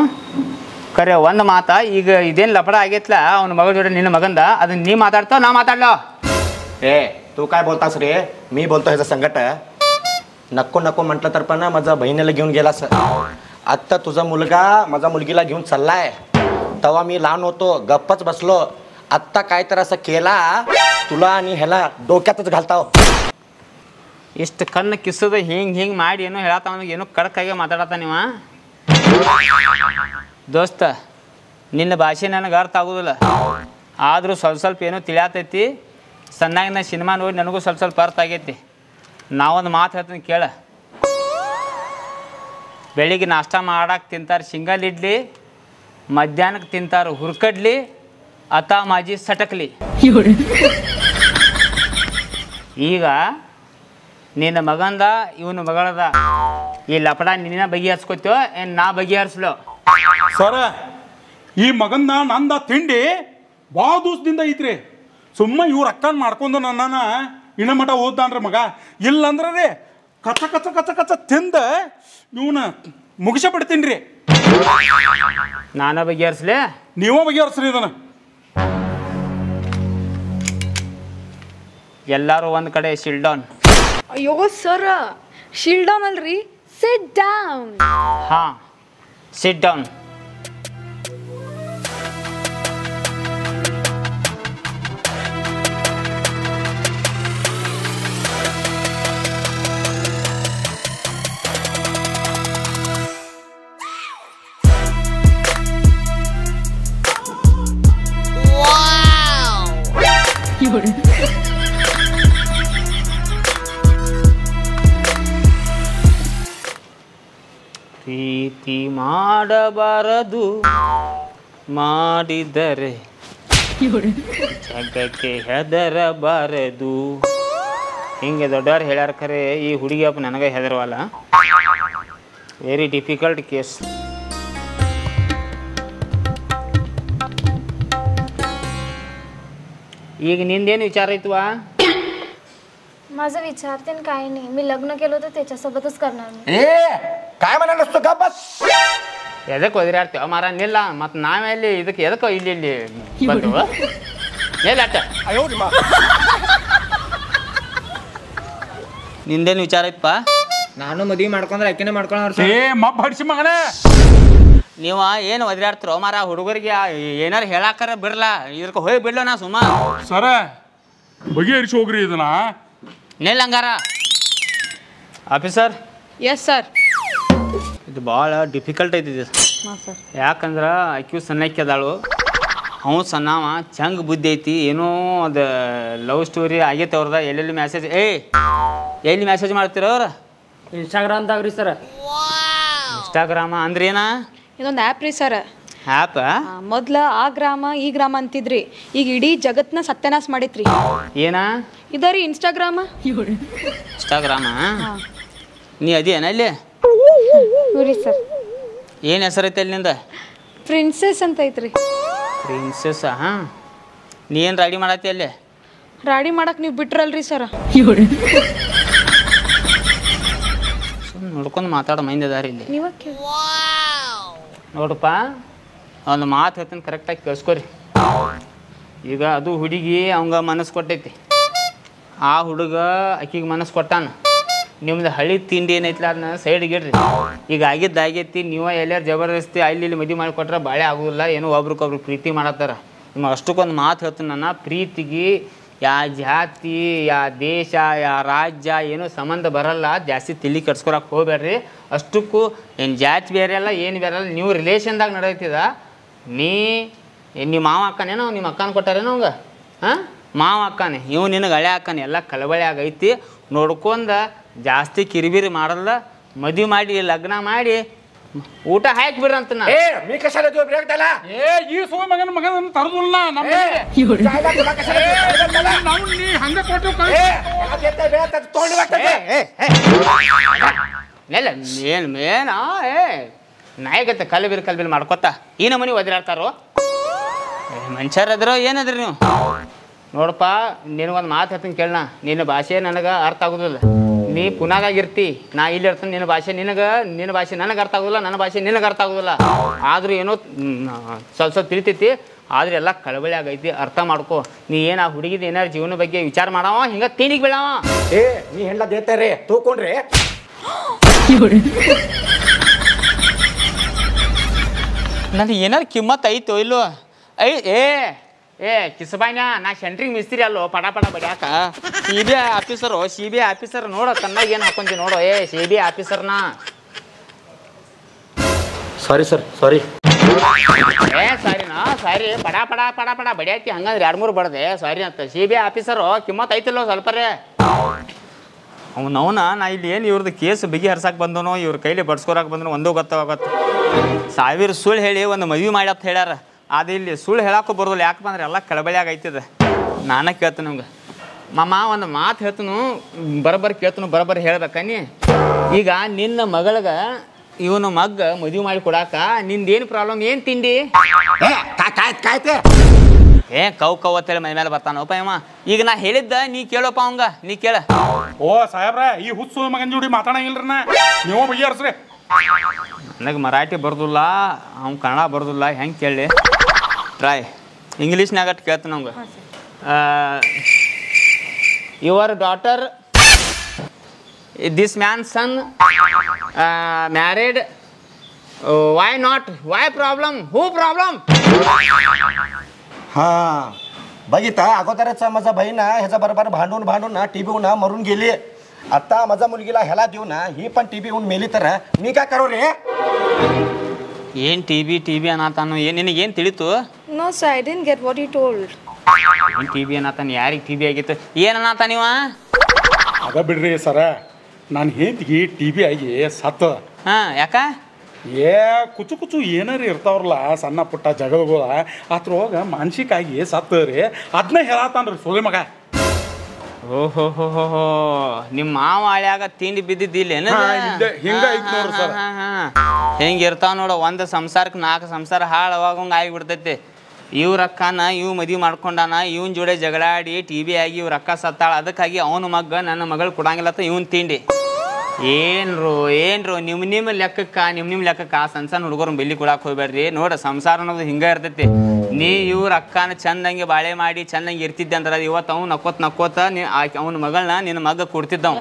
ಕರೆ ಒಂದು ಮಾತಾ. ಈಗ ಇದೇನು ಲಪಡ ಆಗೈತ್ಲ ಅವನ ಮಗಳ ಜೋಡಿ ನಿನ್ನ ಮಗಂದ, ಅದನ್ನ ನೀ ಮಾತಾಡ್ತಾವ ನಾ ಮಾತಾಡ್ಲೋ? ए तू काय बोलतास रे? मी बोलतो ह्याचं संकट. नको नको म्हटलं तर पण माझा बहिणीला घेऊन गेलास. आत्ता तुझा मुलगा माझा मुलगीला घेऊन चाललाय. तेव्हा मी लहान होतो गप्पच बसलो. आत्ता काय तर असं केला तुला आणि ह्याला डोक्यातच घालताव. ಇಷ್ಟು ಕಣ್ಣು ಕಿಸದ ಹಿಂಗೆ ಮಾಡಿ ಏನೋ ಹೇಳತ್ತ, ಏನೋ ಕಡಕಾಗೆ ಮಾತಾಡತ್ತ ನೀವ. ದೋಸ್ತ ನಿನ್ನ ಭಾಷೆ ನನಗೆ ಅರ್ಥ ಆಗೋದಿಲ್ಲ, ಆದರೂ ಸ್ವಲ್ಪ ಏನೋ ತಿಳಿಯಾತೈತಿ. ಸಣ್ಣಾಗಿ ನಾ ಸಿನಿಮಾ ನೋಡಿ ನನಗೂ ಸ್ವಲ್ಪ ಅರ್ಥ ಆಗೈತಿ. ನಾವೊಂದು ಮಾತು ಹೇಳ್ತೀನಿ ಕೇಳ. ಬೆಳಿಗ್ಗೆ ನಾಷ್ಟ ಮಾಡಕ್ಕೆ ತಿಂತಾರೆ ಸಿಂಗಲ್ ಇಡ್ಲಿ, ಮಧ್ಯಾಹ್ನಕ್ಕೆ ತಿಂತಾರೆ ಹುರ್ಕಡ್ಲಿ ಅತಾ ಮಾಜಿ ಸಟಕ್ಲಿ. ಈಗ ನಿನ್ನ ಮಗಂದ ಇವನು ಮಗಳದ ಈ ಲಪಡ ನಿನ್ನ ಬಗೆಹರಿಸ್ಕೊತೀವೋ ಏನು ನಾ ಬಗೆಹರಿಸ್ಲೋ? ಸರ ಈ ಮಗಂದ ನಂದ ತಿಂಡಿ ಭಾಳ ದಿವಸದಿಂದ ಐತ್ರಿ. ಸುಮ್ಮ ಇವ್ರ ಅಕ್ಕನ್ ಮಾಡ್ಕೊಂಡು ನನ್ನ ಇನ್ನ ಮಠ ಓದ್ದಾನ್ರಿ ಮಗ. ಇಲ್ಲಂದ್ರೆ ರೀ ಕಚ ಕಚ ಕಚ ಕಚ ತಿಂದ ಇವನ ಮುಗಿಸ ಬಿಡ್ತೀನಿ ರೀ. ನಾನ ಬಗೆಹರಿಸ್ಲೇ? ನೀವೇ ಬಗೆಹರಿಸ್ರಿ ಇದನ್ನ. ಎಲ್ಲರೂ ಒಂದು ಕಡೆ ಶಿಲ್ ಡೌನ್. ಅಯ್ಯೋ ಸರ್, ಶೀಲ್ ಡೌನ್ ಅಲ್ರಿ, ಸಿಟ್ ಡೌನ್. ಹಾಂ ಸಿಟ್ ಡೌನ್. ಪ್ರೀತಿ ಮಾಡಬಾರದು, ಮಾಡಿದರೆ ಜಗಕ್ಕೆ ಹೆದರಬಾರದು. ಹಿಂಗೆ ದೊಡ್ಡವ್ರು ಹೇಳ್ಯಾರ, ಖರೆ ಈ ಹುಡುಗಿ ಅಪ್ಪ ನನಗೆ ಹೆದರವಲ್ಲ. Very difficult case. ಈಗ ನಿಂದೇನು विचार आहे तुवा? माझं विचारते काय नाही, मी लग्न केलं तर त्याच्यासोबतच करणार. ए काय म्हणाल असतो का बस ಎದಕ್ಕೆ ಒದಿರಾಡ್ತೀವ ಮಾರ ನಿಲ್ಲ ಮತ್ತು ನಾವೆಲ್ಲಿ ಇದಕ್ಕೆ ಎದಕ್ಕೆ ಇಲ್ಲಿ ಬಂದು ನಿಲ್ಲ ಅಟ್ಟ ಅಯ್ಯೋ ನಿಮ್ಮ ನಿಂದೇನು ವಿಚಾರ ಐತಪ್ಪ ನಾನು ಮದುವೆ ಮಾಡ್ಕೊಂಡ್ರೆ ಆಕಿನೇ ಮಾಡ್ಕೊಳ್ಳೋರು ಏ ಮಬ್ಬ ಹಡಿಸಿ ಮಗನೇ ನೀವು ಏನು ಒದಿರಾಡ್ತಿರೋ ಮಾರ ಹುಡುಗರಿಗೆ ಏನಾರು ಹೇಳಾಕರ ಬಿಡಲ್ಲ ಇದಕ್ಕೆ ಹೋಗಿ ಬಿಡ್ಲ ನಾ ಸುಮ್ಮ ಸರ ಬಗೆಹರಿಸಿ ಹೋಗ್ರಿ ಇದನ್ನ ನಿಲ್ಲ ಹಂಗಾರ ಆಫೀಸರ್ Yes, sir. ಇದು ಭಾಳ ಡಿಫಿಕಲ್ಟ್ ಐತಿದೆ ಹಾಂ ಸರ್. ಯಾಕಂದ್ರೆ ಆಕ್ಯೂ ಸಣ್ಣಕ್ಕೆ ಅದಾಳು ಅವು ಸಣ್ಣವ ಚಂಗ್ ಬುದ್ಧಿ ಐತಿ ಏನೋ ಅದು ಲವ್ ಸ್ಟೋರಿ ಆಗೈತೆ ಅವ್ರದ ಎಲ್ಲೆಲ್ಲಿ ಮೆಸೇಜ್ ಎಲ್ಲಿ ಮೆಸೇಜ್ ಮಾಡ್ತೀರ ಅವ್ರು ಇನ್ಸ್ಟಾಗ್ರಾಮ್ದಾಗ ರೀ ಸರ್ ಇನ್ಸ್ಟಾಗ್ರಾಮ ಅಂದ್ರೆ ಏನ ಇದೊಂದು ಆ್ಯಪ್ ರೀ ಸರ್. ಆ್ಯಪ್ ಮೊದ್ಲು ಆ ಗ್ರಾಮ ಈ ಗ್ರಾಮ ಅಂತಿದ್ರಿ, ಈಗ ಇಡೀ ಜಗತ್ನ ಸತ್ಯನಾಶ ಮಾಡೈತ್ರಿ. ಏನ ಇದರಿ ಇನ್ಸ್ಟಾಗ್ರಾಮ. ಇನ್ಸ್ಟಾಗ್ರಾಮ ನೀ ಅದೇನ ಅಲ್ಲಿ ಹ್ಞೂ ಸರ್. ಏನು ಹೆಸರೈತೆ ಅಲ್ಲಿಂದ ಪ್ರಿನ್ಸೆಸ್ ಅಂತ ಐತ್ರಿ. ಪ್ರಿನ್ಸೆಸ್ ಹಾಂ ನೀ ಏನು ರೆಡಿ ಮಾಡತ್ತಿ ಅಲ್ಲಿ ರಾಡಿ ಮಾಡಕ್ ನೀವು ಬಿಟ್ರಲ್ರಿ ಸರ್. ಸುಮ್ಮನೆ ನೋಡ್ಕೊಂಡು ಮಾತಾಡೋ ಮೈಂದ ಅದಾರ ಇಲ್ಲಿ ನೀವ ನೋಡಪ್ಪ ಒಂದು ಮಾತು ಹೇಳ್ತೀನಿ ಕರೆಕ್ಟಾಗಿ ಕೇಳಿಸ್ಕೊರಿ. ಈಗ ಅದು ಹುಡುಗಿ ಅವಂಗ ಮನಸ್ಸು ಕೊಟ್ಟೈತಿ, ಆ ಹುಡುಗ ಆಕಿಗೆ ಮನಸ್ಸು ಕೊಟ್ಟಾನ. ನಿಮ್ದು ಹಳಿ ತಿಂಡಿ ಏನೈತಿಲ್ಲ ಅದನ್ನ ಸೈಡ್ಗೆ ಇಡ್ರಿ. ಈಗ ಆಗಿದ್ದಾಗೈತಿ, ನೀವು ಎಲ್ಲಾರು ಜಬರ್ದಸ್ತಿ ಅಲ್ಲಿ ಇಲ್ಲಿ ಮದುವೆ ಮಾಡಿಕೊಟ್ರೆ ಬಾಳೆ ಆಗೋದಿಲ್ಲ. ಏನೋ ಒಬ್ರಿಗೊಬ್ರು ಪ್ರೀತಿ ಮಾಡತ್ತಾರ. ನಿಮಗೆ ಅಷ್ಟಕ್ಕೊಂದು ಮಾತು ಹೇಳ್ತೀನಿ ನಾನು, ಪ್ರೀತಿಗೆ ಯಾವ ಜಾತಿ ಯಾವ ದೇಶ ಯಾವ ರಾಜ್ಯ ಏನೂ ಸಂಬಂಧ ಬರಲ್ಲ. ಜಾಸ್ತಿ ತಲೆ ಕೆಡ್ಸ್ಕೊಳಕ್ಕೆ ಹೋಗ್ಬೇಡ್ರಿ. ಅಷ್ಟಕ್ಕೂ ಏನು ಜಾತಿ ಬೇರೆ ಅಲ್ಲ ಏನು ಬೇರೆ ಅಲ್ಲ, ನೀವು ರಿಲೇಷನ್ದಾಗ ನಡೆಯತ್ತಿದ. ನಿಮ್ಮ ಮಾವ ಅಕ್ಕನೇನೋ ನಿಮ್ಮ ಅಕ್ಕನ ಕೊಟ್ಟಾರೇನೋ ಅವಂಗ ಹಾಂ ಮಾವ ಅಕ್ಕನೇ, ಇವು ನಿನಗೆ ಹಳೆ ಅಕ್ಕನೇ. ಎಲ್ಲ ಕಳಬಳೆ ಆಗೈತಿ. ನೋಡ್ಕೊಂಡ ಜಾಸ್ತಿ ಕಿರಿಬಿರಿ ಮಾಡಲ್ಲ, ಮದುವೆ ಮಾಡಿ ಲಗ್ನ ಮಾಡಿ ಊಟ ಹಾಕಿಬಿಡ್ರಂತ ನಾ. मी कशाला देऊ ब्रेक त्याला ಏ ಈ ಸೋಯ ಮಗನ ತರದಿಲ್ಲ ನಮ್ಮ जायला तुला कशाला देऊ त्याला ನಾವು ನೀ ಹಂಗ ಕೊಟ್ಟು याला देते बे तर तोंड वाटतं ನೆಲ್ಲ ಮೇನ್ ನಾಯಿಗತ್ತೆ ಕಲ್ಬಿಲ್ ಮಾಡ್ಕೊತ ಈ ನಮೂನಿ ಒದರಾಡ್ತಾರೋ. ಮನುಷ್ಯರದ್ರೋ ಏನದ್ರಿ ನೀವು? ನೋಡಪ್ಪ ನಿನಗೊಂದು ಮಾತು ಹೇಳ್ತೀನಿ ಕೇಳಣ. ನಿನ್ನ ಭಾಷೆ ನನಗೆ ಅರ್ಥ ಆಗೋದಿಲ್ಲ. ನೀ ಪುನಾದಾಗಿರ್ತಿ, ನಾ ಇಲ್ಲಿ ಇರ್ತೀನಿ. ನಿನ್ನ ಭಾಷೆ ನನಗೆ ಅರ್ಥ ಆಗೋದಿಲ್ಲ, ನನ್ನ ಭಾಷೆ ನಿನಗೆ ಅರ್ಥ ಆಗೋದಿಲ್ಲ. ಆದರೂ ಏನೋ ಸ್ವಲ್ಪ ತಿಳಿತೈತಿ, ಆದ್ರೆ ಎಲ್ಲ ಕಳವಳಿ ಆಗೈತಿ. ಅರ್ಥ ಮಾಡ್ಕೊ. ನೀ ಏನು ಆ ಹುಡುಗಿದ ಏನಾರು ಜೀವನ ಬಗ್ಗೆ ವಿಚಾರ ಮಾಡವ, ಹಿಂಗೆ ತೀನಿಗೆ ಬೀಳವ. ನೀ ಹೆಣ್ಣ ದೇತಾರೆ ತೂಕೊಂಡ್ರಿ ನನಗೆ ಏನಾರು ಕಿಮ್ಮತ್ ಐತೋ ಇಲ್ಲೋ? ಕಿಸಬಾಯ್ನ ನಾ ಸೆಂಟ್ರಿಂಗ್ ಮಿಸ್ತ್ರಿ ಅಲ್ಲೋ ಪಡ ಬಡ್ಯಾಕ. ಸಿ ಬಿ ಐ ಆಫೀಸರ್ ನೋಡೋ ಕಣ್ಣಾಗ ಏನು ಹಾಕೊಂತಿ ನೋಡೋ. CBI ಆಫೀಸರ್ನ ಸಾರಿ ಸರ್ ಸಾರಿ ಸಾರಿನಾ ಸಾರಿ ಪಡ ಬಡ್ಯಾಕಿ ಹಂಗಂದ್ರೆ 2-3 ಬಡ್ದೆ ಸಾರಿ ಅಂತ. CBI ಆಫೀಸರು ಕಿಮ್ಮತ್ ಐತಿಲ್ಲೋ ಸ್ವಲ್ಪರೇ. ಅವನವನ ನಾ ಇಲ್ಲಿ ಏನು ಇವ್ರದ್ದು ಕೇಸ್ ಬಿಗಿ ಹರ್ಸಕ್ಕೆ ಬಂದನೋ ಇವ್ರ ಕೈಲಿ ಬಡ್ಸ್ಕೊರಕ್ಕೆ ಬಂದನೋ ಒಂದೂ ಗೊತ್ತಾಗತ್ತೆ. 1000 ಸುಳ್ಳು ಹೇಳಿ ಒಂದು ಮದುವೆ ಮಾಡ್ಯತ್ತ ಹೇಳ್ಯಾರ. ಅದು ಇಲ್ಲಿ ಸುಳ್ಳು ಹೇಳಕ್ಕೂ ಬರೋದಿಲ್ಲ. ಯಾಕೆ ಬಂದ್ರೆ ಎಲ್ಲ ಕಳಬಳಿಯಾಗ ಐತಿದೆ. ನಾನು ಕೇಳ್ತೀನಿ ನಿಮ್ಗೆ ಮಾಮ ಒಂದು ಮಾತು ಹೇಳ್ತೀನಿ, ಬರೋಬ್ಬರಿ ಹೇಳ್ಬೇಕನ್ನಿ. ಈಗ ನಿನ್ನ ಮಗಳಿಗೆ ಇವನು ಮಗ್ಗ ಮದುವೆ ಮಾಡಿ ಕೊಡಾಕ ನಿಂದೇನು ಪ್ರಾಬ್ಲಮ್? ಏನು ತಿಂಡಿ? ಕಾಯ್ತೆ ಕವ್ ಅಂತೇಳಿ ಮೈ ಮೇಲೆ ಬರ್ತಾನಪ್ಪ ಅಮ್ಮ. ಈಗ ನಾ ಹೇಳಿದ್ದ ನೀ ಕೇಳಪ್ಪ ಅವಂಗ, ನೀ ಕೇಳ. ಓ ಸಾಹೇಬ್ರ ಈ ಹುಚ್ಚು ಮಗನ ಜೋಡಿ ಮಾತಾಡಂಗಿಲ್ರಿ ನಾ, ನೀವು ಬಗೆಹರಿಸ್ರಿ. ನನಗೆ ಮರಾಠಿ ಬರ್ದಿಲ್ಲ, ಅವ್ನು ಕನ್ನಡ ಬರ್ದಿಲ್ಲ, ಹೆಂಗೆ ಕೇಳಿ ಟ್ರೈ ಇಂಗ್ಲೀಷ್ನಾಗ ಕೇಳ್ತಾನೆ ನಮ್ಗೆ. Your daughter this man son married, why not, why problem, who problem? हा बघितला अगोदरच माझा बहीण ह्याचा बरोबर भांडून ना टीबी होऊन मरून गेली. आता माझ्या मुलगीला ह्याला देऊ ना, ही पण टीबी होऊन मेली तर मी काय करू रे? ಏನು ಟಿ ಬಿ ಅನ್ನತಾನು? ಏನು ನಿನಗೇನು ತಿಳಿತು? No sir, I didn't get what you told. ಏನು ಟಿ ಬಿ ಅನ್ನತಾನು? ಯಾರಿಗೆ ಟಿ ಬಿ ಆಗಿತ್ತು? ಏನು ಅನ್ನತ ನೀವ? ಅದ ಬಿಡ್ರಿ ಸರ, ನಾನು ಹೆಂಡ್ತಿಗೆ TB ಆಗಿ ಸತ್ತ. ಹಾಂ ಯಾಕ? ಕುಚು ಏನಾರು ಇರ್ತಾವ್ರಲ್ಲ ಸಣ್ಣ ಪುಟ್ಟ ಜಗಳಗಳ, ಅದ್ರೊಳಗ ಮಾನಸಿಕ ಆಗಿ ಸತ್ತರಿ. ಅದನ್ನ ಹೇಳತ್ತಾನ್ರಿ ಸೋಲೆ ಮಗ. ಓಹೋ ನಿಮ್ಮ ಮಾವ ಹಳ್ಯಾಗ ತಿಂಡಿ ಬಿದ್ದಿದ್ದಿಲ್ಲೇನು? ಹಿಂಗ ಐತ್ ನೋಡ್ರಿ ಸರ್. ಹೆಂಗೆ ಇರ್ತಾವ ನೋಡು, ಒಂದು ಸಂಸಾರಕ್ಕೆ 4 ಸಂಸಾರ ಹಾಳಾಗಂಗೆ ಆಗಿಬಿಡ್ತೈತಿ. ಇವ್ರ ಅಕ್ಕನ ಇವ್ ಮದುವೆ ಮಾಡ್ಕೊಂಡಾನ, ಇವನ್ ಜೋಡೆ ಜಗಳಾಡಿ TB ಆಗಿ ಇವ್ರ ಅಕ್ಕ ಸತ್ತಾಳ. ಅದಕ್ಕಾಗಿ ಅವನ ಮಗ್ಗ ನನ್ನ ಮಗಳು ಕೊಡಂಗಿಲ್ಲತ್ತ ಇವನ್ ತಿಂಡಿ. ಏನ್ರು ನಿಮ್ಮ ಲೆಕ್ಕಕ್ಕೆ ನಿಮ್ಮ ಲೆಕ್ಕಕ್ಕೆ ಸಣ್ಣ ಹುಡುಗರು ಬೆಲ್ಲಿ ಕೊಡಕ್ಕೆ ಹೋಗ್ಬೇಡ್ರಿ. ನೋಡ ಸಂಸಾರ ಅನ್ನೋದು ಹಿಂಗೆ ಇರ್ತೈತಿ. ನೀ ಇವ್ರ ಅಕ್ಕನ ಚಂದಂಗೆ ಬಾಳೆ ಮಾಡಿ ಚಂದಂಗೆ ಇರ್ತಿದ್ದೆ ಅಂದ್ರೆ ಇವತ್ತು ಅವ್ನು ನಕ್ಕೋತ ಅವ್ನ ಮಗಳನ್ನ ನಿನ್ನ ಮಗ ಕೊಡ್ತಿದ್ದವ್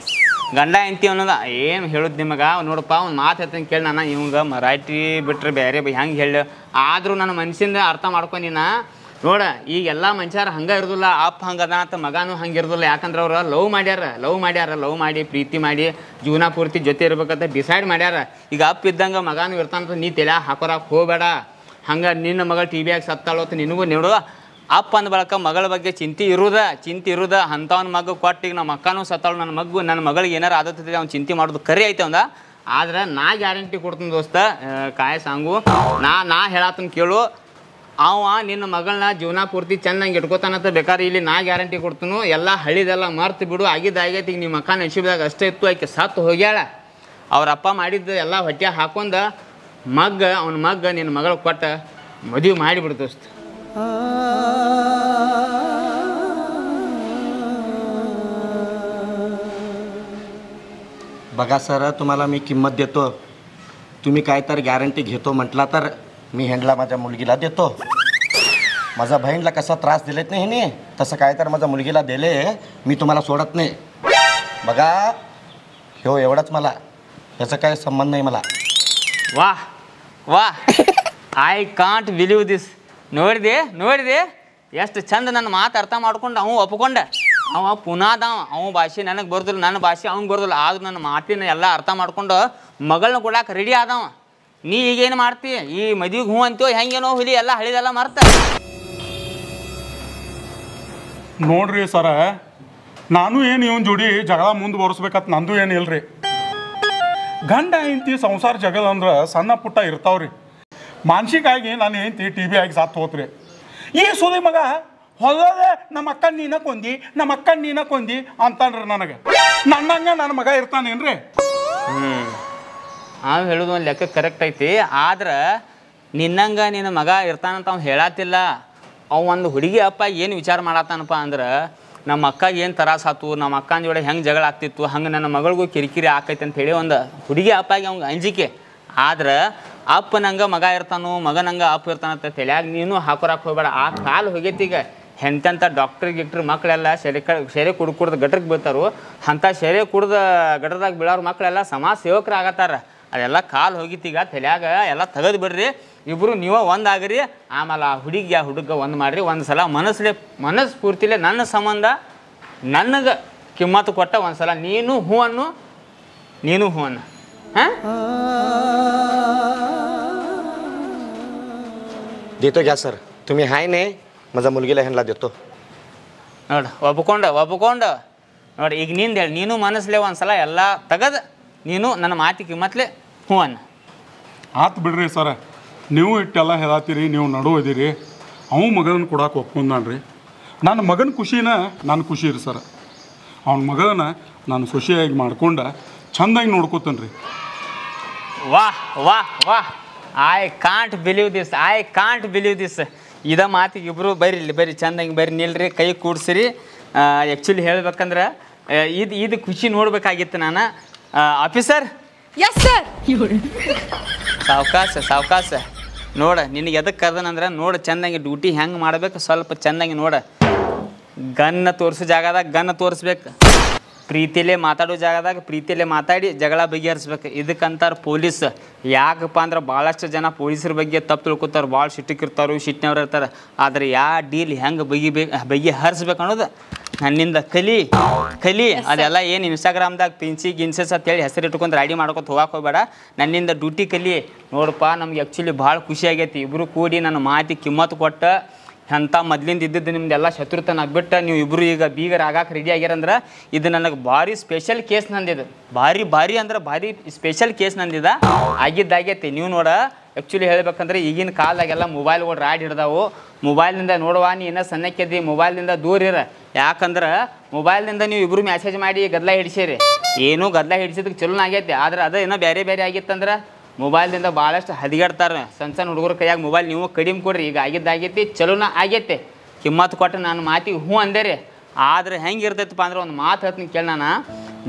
ಗಂಡ ಹೆಂಡ್ತಿ ಅನ್ನೋದ ಏನು ಹೇಳುದು ನಿಮಗೆ. ನೋಡಪ್ಪ ಅವ್ನು ಮಾತು ಹೇಳ್ತಾನೆ ಕೇಳಿ ನಾನು ಇವಂಗೆ ಮರಾಠಿ ಬಿಟ್ರೆ ಬೇರೆ ಹೆಂಗೆ ಹೇಳಿ ಆದರೂ ನನ್ನ ಮನ್ಸಿಂದ ಅರ್ಥ ಮಾಡ್ಕೊಂಡಿನ. ನೋಡ ಈಗೆಲ್ಲ ಮನುಷ್ಯರು ಹಂಗೆ ಇರೋದಿಲ್ಲ. ಅಪ್ಪ ಹಂಗದ ಅಂತ ಮಗನೂ ಹಂಗೆ ಇರೋದಿಲ್ಲ. ಯಾಕಂದ್ರೆ ಅವ್ರು ಲವ್ ಮಾಡಿ ಪ್ರೀತಿ ಮಾಡಿ ಜೀವನ ಪೂರ್ತಿ ಜೊತೆ ಇರ್ಬೇಕಂತ ಡಿಸೈಡ್ ಮಾಡ್ಯಾರ. ಈಗ ಅಪ್ಪ ಇದ್ದಂಗೆ ಮಗನೂ ಇರ್ತಾನಂತ ನೀ ತಲೆ ಹಾಕೋರಕ್ಕೆ ಹೋಗಬೇಡ. ಹಂಗೆ ನಿನ್ನ ಮಗಳು ಟಿ ವಿಯಾಗಿ ಸತ್ತಾಳೋತ್ತು ನಿನಗೂ ನೋಡು. ಅಪ್ಪ ಅಂದ ಬಳಕ ಮಗಳ ಬಗ್ಗೆ ಚಿಂತೆ ಇರುದ ಅಂಥವ್ನ ಮಗ ಕೊಟ್ಟಿಗೆ ನಮ್ಮ ಅಕ್ಕನೂ ಸತ್ತಾಳು ನನ್ನ ಮಗಳಿಗೆ ಏನಾರು ಆದತ್ತಿದ್ರೆ ಅವ್ನು ಚಿಂತೆ ಮಾಡೋದು ಕರಿ ಐತೆ ಅವಂದ. ಆದ್ರೆ ನಾ ಗ್ಯಾರಂಟಿ ಕೊಡ್ತೀನಿ ದೋಸ್ತ, ಕಾಯ ಸಾಂಗು ನಾ ಹೇಳತ್ತನ ಕೇಳು. ಅವ ನಿನ್ನ ಮಗಳನ್ನ ಜೀವನ ಪೂರ್ತಿ ಚೆನ್ನಾಗಿ ಇಟ್ಕೋತಾನಂತ ಬೇಕಾದ್ರೆ ಇಲ್ಲಿ ನಾ ಗ್ಯಾರಂಟಿ ಕೊಡ್ತೀನಿ. ಎಲ್ಲ ಹಳಿದೆಲ್ಲ ಮರ್ತು ಬಿಡು. ಆಗಿದ್ದಾಗೈತಿ ಈಗ ನಿಮ್ಮ ಅಕ್ಕ ನಶೀಬ್ದಾಗ ಅಷ್ಟೇ ಇತ್ತು. ಆಕೆ ಸತ್ತು ಹೋಗ್ಯಾಳ. ಅವ್ರ ಅಪ್ಪ ಮಾಡಿದ್ದು ಎಲ್ಲ ಹೊಟ್ಟೆ ಹಾಕೊಂಡ ಅವನ ಮಗ್ಗ ನಿನ್ನ ಮಗಳು ಕೊಟ್ಟ ಮದುವೆ ಮಾಡಿಬಿಡು ದೋಸ್ತ. बघा सर, तुम्हाला मी किंमत देतो. तुम्ही काय तर गॅरंटी घेतो म्हटला तर मी ह्यांडला माझ्या मुलगीला देतो. माझ्या बहिणीला कसा त्रास दिलेत नाही ह्याने, तसं काय तर माझ्या मुलगीला दिले. मी तुम्हाला सोडत नाही. बघा हो, एवढंच मला, याचा काय संबंध नाही मला. ವಾಹ್ ಐ ಕಾಂಟ್ ಬಿಲೀವ್ ದಿಸ್. ನೋಡಿದೆ ಎಷ್ಟು ಚಂದ ನನ್ನ ಮಾತು ಅರ್ಥ ಮಾಡ್ಕೊಂಡು ಅವ ಒಪ್ಕೊಂಡ. ಅವ ಪುನಾದವ, ಅವ ಭಾಷೆ ನನಗೆ ಬರ್ದಿಲ್ಲ, ನನ್ನ ಭಾಷೆ ಅವ್ನಿಗೆ ಬರ್ದಿಲ್ಲ. ಆದ್ರೂ ನನ್ನ ಮಾತಿನ ಎಲ್ಲ ಅರ್ಥ ಮಾಡ್ಕೊಂಡು ಮಗಳನ್ನ ಕೊಡಕ್ಕೆ ರೆಡಿ ಆದವ. ನೀ ಈಗೇನು ಮಾಡ್ತಿ? ಈ ಮದುವೆಗೆ ಹ್ಞೂ ಅಂತೀವೋ ಹೆಂಗೇನೋ ಹುಲಿ ಎಲ್ಲ ಹಳಿದೆಲ್ಲ ಮರ್ತ. ನೋಡ್ರಿ ಸರ, ನಾನು ಏನು ಇವನ್ ಜೋಡಿ ಜಗಳ ಮುಂದೆ ಬರೆಸ್ಬೇಕಂತ ನಂದು ಏನು ಇಲ್ರಿ. ಗಂಡ ಹೆಂಡತಿ ಸಂಸಾರ ಜಗಳ ಅಂದ್ರೆ ಸಣ್ಣ ಪುಟ್ಟ ಇರ್ತಾವ್ರಿ. ಮಾನಸಿಕವಾಗಿ ನಾನು ಹೆಂಡತಿ TV ಆಗಿ ಸಾತ್ ಹೋತ್ರಿ. ಈ ಸುದಿ ಮಗ ಹೊಲದೆ ನಮ್ಮ ಅಕ್ಕ ನೀನ ಕೊಂದಿ ಅಂತನ್ರಿ ನನಗೆ. ನನ್ನಂಗೆ ನನ್ನ ಮಗ ಇರ್ತಾನೇನ್ರಿ? ನಾವು ಹೇಳೋದು ಒಂದು ಲೆಕ್ಕ ಕರೆಕ್ಟ್ ಐತಿ. ಆದ್ರೆ ನಿನ್ನಂಗೆ ನಿನ್ನ ಮಗ ಇರ್ತಾನಂತ ಅವ್ನು ಹೇಳತ್ತಿಲ್ಲ. ಅವ ಒಂದು ಹುಡುಗಿ ಅಪ್ಪ ಏನು ವಿಚಾರ ಮಾಡತ್ತಾನಪ್ಪ ಅಂದ್ರೆ ನಮ್ಮ ಅಕ್ಕಾಗ ಏನು ತ್ರಾಸಾತು, ನಮ್ಮ ಅಕ್ಕನ ಜೋಡಿ ಹೆಂಗೆ ಜಗಳ ಆಗ್ತಿತ್ತು, ಹಂಗೆ ನನ್ನ ಮಗಳಿಗೂ ಕಿರಿಕಿರಿ ಆಕೈತೆ ಅಂತೇಳಿ ಒಂದು ಹುಡುಗಿ ಅಪ್ಪಾಗಿ ಅವ್ಗೆ ಅಂಜಿಕೆ. ಆದ್ರೆ ಅಪ್ಪನಂಗೆ ಮಗ ಇರ್ತಾನೋ, ಮಗನಂಗೆ ಅಪ್ಪ ಇರ್ತಾನಂತ ತಲೆಯಾಗ ನೀನು ಹಾಕೋರಕ್ಕೆ ಹೋಗ್ಬೇಡ. ಆ ಕಾಲು ಹೋಗೈತಿಗ. ಎಂತೆಂಥ ಡಾಕ್ಟ್ರ್ ಮಕ್ಕಳೆಲ್ಲ ಸೆರೆ ಕುಡ್ದು ಗಟ್ರಿಗೆ ಬೀಳ್ತಾರೋ, ಅಂಥ ಸೆರೆ ಕುಡ್ದು ಗಟ್ರದಾಗ ಬೀಳೋರು ಮಕ್ಕಳೆಲ್ಲ ಸಮಾಜ ಸೇವಕರು ಆಗತ್ತಾರ. ಅದೆಲ್ಲ ಕಾಲು ಹೋಗಿತ್ತೀಗ. ತಲೆಯಾಗ ಎಲ್ಲ ತೆಗೆದು ಬಿಡ್ರಿ. ಇಬ್ಬರು ನೀವು ಒಂದಾಗ್ರಿ. ಆಮೇಲೆ ಆ ಹುಡುಗ ಒಂದು ಮಾಡಿರಿ. ಒಂದು ಸಲ ಮನಸ್ಸು ಪೂರ್ತಿಲೆ ನನ್ನ ಸಂಬಂಧ ನನಗೆ ಕಿಮ್ಮತ್ತು ಕೊಟ್ಟ ಒಂದು ಸಲ ನೀನು ಹೂ ಅನ್ನು ಹಾಂ. देतो घ्या सर, तुम्ही हाय नाही, माझ्या मुलगीला ह्यांना देतो. ನೋಡು ಒಪ್ಕೊಂಡು ನೋಡಿ. ಈಗ ನಿಂದು ಹೇಳಿ, ನೀನು ಮನಸ್ಸಲ್ಲೇ ಒಂದು ಸಲ ಎಲ್ಲ ತೆಗೆದು ನೀನು ನನ್ನ ಮಾತಿ ಕಿಮ್ಮತ್ಲೆ ಹ್ಞೂ ಅನ್ನ. ಆತು ಬಿಡ್ರಿ ಸರ, ನೀವು ಇಟ್ಟೆಲ್ಲ ಹೇಳತ್ತೀರಿ, ನೀವು ನಡು ಇದೀರಿ. ಅವ ಮಗನ ಕೊಡಕ್ಕೆ ಒಪ್ಕೊಂಡ್ರಿ. ನನ್ನ ಮಗನ ಖುಷಿನ ನನ್ನ ಖುಷಿ ರೀ ಸರ. ಅವನ ಮಗನ ನಾನು ಸೊಸೆಯಾಗಿ ಮಾಡ್ಕೊಂಡು ಚಂದಾಗಿ ನೋಡ್ಕೋತೇನೆ ರೀ. ವಾಹ್ ಐ ಕಾಂಟ್ ಬಿಲೀವ್ ದಿಸ್. ಇದ ಮಾತಿಗೆ ಇಬ್ಬರು ಬರ್ರಿ ಚಂದಂಗೆ ಬರ್ರಿ ನಿಲ್ರಿ, ಕೈ ಕೂಡ್ಸಿರಿ. ಆ್ಯಕ್ಚುಲಿ ಹೇಳ್ಬೇಕಂದ್ರೆ ಇದು ಖುಷಿ ನೋಡ್ಬೇಕಾಗಿತ್ತು ನಾನು. Officer, yes sir. ಸಾವಕಾಶ ನೋಡ. ನಿನಗೆ ಎದಕ್ಕೆ ಕರ್ದನಂದ್ರೆ ನೋಡು ಚಂದಂಗೆ ಡ್ಯೂಟಿ ಹೆಂಗೆ ಮಾಡ್ಬೇಕು, ಸ್ವಲ್ಪ ಚಂದಂಗೆ ನೋಡ. ಗನ್ನ ತೋರಿಸೋ ಜಾಗದಾಗ ಗನ್ನ ತೋರಿಸ್ಬೇಕು. ಪ್ರೀತಿಲೇ ಮಾತಾಡೋ ಜಾಗದಾಗ ಪ್ರೀತಿಲೇ ಮಾತಾಡಿ ಜಗಳ ಬಗೆಹರಿಸ್ಬೇಕು. ಇದಕ್ಕಂತಾರೆ ಪೊಲೀಸ್. ಯಾಕಪ್ಪ ಅಂದ್ರೆ ಭಾಳಷ್ಟು ಜನ ಪೊಲೀಸರ ಬಗ್ಗೆ ತಪ್ಪು ತಿಳ್ಕೊತಾರೆ. ಭಾಳ ಸಿಟ್ಟಿರ್ತಾರೆ, ಸಿಟ್ಟಿನವ್ರು ಇರ್ತಾರೆ. ಆದರೆ ಯಾವ ಡೀಲ್ ಹೆಂಗೆ ಬಗೆಹರಿಸ್ಬೇಕು ಅನ್ನೋದು ನನ್ನಿಂದ ಕಲಿ. ಅದೆಲ್ಲ ಏನು ಇನ್ಸ್ಟಾಗ್ರಾಮ್ದಾಗ ಗಿನ್ಸಸ್ ಅಂತೇಳಿ ಹೆಸರು ಇಟ್ಕೊಂಡು ರೆಡಿ ಮಾಡ್ಕೊತ ಹೋಗಕ್ಕೆ ಹೋಗಬೇಡ. ನನ್ನಿಂದ ಡ್ಯೂಟಿ ಕಲಿ. ನೋಡಪ್ಪ, ನಮ್ಗೆ ಆ್ಯಕ್ಚುಲಿ ಭಾಳ ಖುಷಿ ಆಗೈತಿ. ಇಬ್ಬರು ಕೂಡಿ ನನ್ನ ಮಾತಿ ಕಿಮ್ಮತ್ತು ಕೊಟ್ಟು ಅಂಥ ಮೊದ್ಲಿಂದ ಇದ್ದಿದ್ದು ನಿಮ್ದೆಲ್ಲ ಶತ್ರುತನ ಆಗ್ಬಿಟ್ಟು ನೀವು ಇಬ್ಬರು ಈಗ ಬೀಗರ್ ಆಗಕ್ಕೆ ರೆಡಿ ಆಗ್ಯಾರಂದ್ರೆ ಇದು ನನಗೆ ಭಾರಿ ಸ್ಪೆಷಲ್ ಕೇಸ್ ನಂದಿದ್ದು. ಭಾರಿ ಅಂದ್ರೆ ಭಾರಿ ಸ್ಪೆಷಲ್ ಕೇಸ್ ನಂದಿದ ಆಗಿದ್ದಾಗೈತಿ. ನೀವು ನೋಡ, ಆ್ಯಕ್ಚುಲಿ ಹೇಳ್ಬೇಕಂದ್ರೆ ಈಗಿನ ಕಾಲದಾಗೆಲ್ಲ ಮೊಬೈಲ್ಗಳು ರಾಡ್ ಹಿಡ್ದಾವು. ಮೊಬೈಲ್ನಿಂದ ನೋಡುವ, ನೀ ಇನ್ನೂ ಸಣ್ಣಕ್ಕೆದ್ದಿ, ಮೊಬೈಲ್ನಿಂದ ದೂರ ಇರ. ಯಾಕಂದ್ರೆ ಮೊಬೈಲ್ನಿಂದ ನೀವು ಇಬ್ಬರು ಮೆಸೇಜ್ ಮಾಡಿ ಗದ್ದಲ ಹಿಡಿಸಿರಿ. ಏನೂ ಗದ್ದಲ ಹಿಡಿಸಿದಕ್ಕೆ ಚಲೋ ಆಗೈತಿ. ಆದ್ರೆ ಅದು ಏನೋ ಬೇರೆ ಆಗಿತ್ತಂದ್ರೆ ಮೊಬೈಲ್ದಿಂದ ಭಾಳಷ್ಟು ಹದಿಗೆಡ್ತಾರೆ. ಸಣ್ಣ ಹುಡುಗರ ಕೈಯಾಗ ಮೊಬೈಲ್ ನೀವು ಕಡಿಮೆ ಕೊಡ್ರಿ. ಈಗ ಆಗಿದ್ದಾಗೈತಿ, ಚಲೋನ ಆಗೈತೆ. ಕಿಮ್ಮತ್ತು ಕೊಟ್ಟು ನಾನು ಮಾತಿಗೆ ಹ್ಞೂ ಅಂದೆ ರೀ. ಆದ್ರೆ ಹೆಂಗೆ ಇರ್ತೈತಪ್ಪ ಅಂದ್ರೆ ಒಂದು ಮಾತು ಹೇಳ್ತೀನಿ ಕೇಳಿ.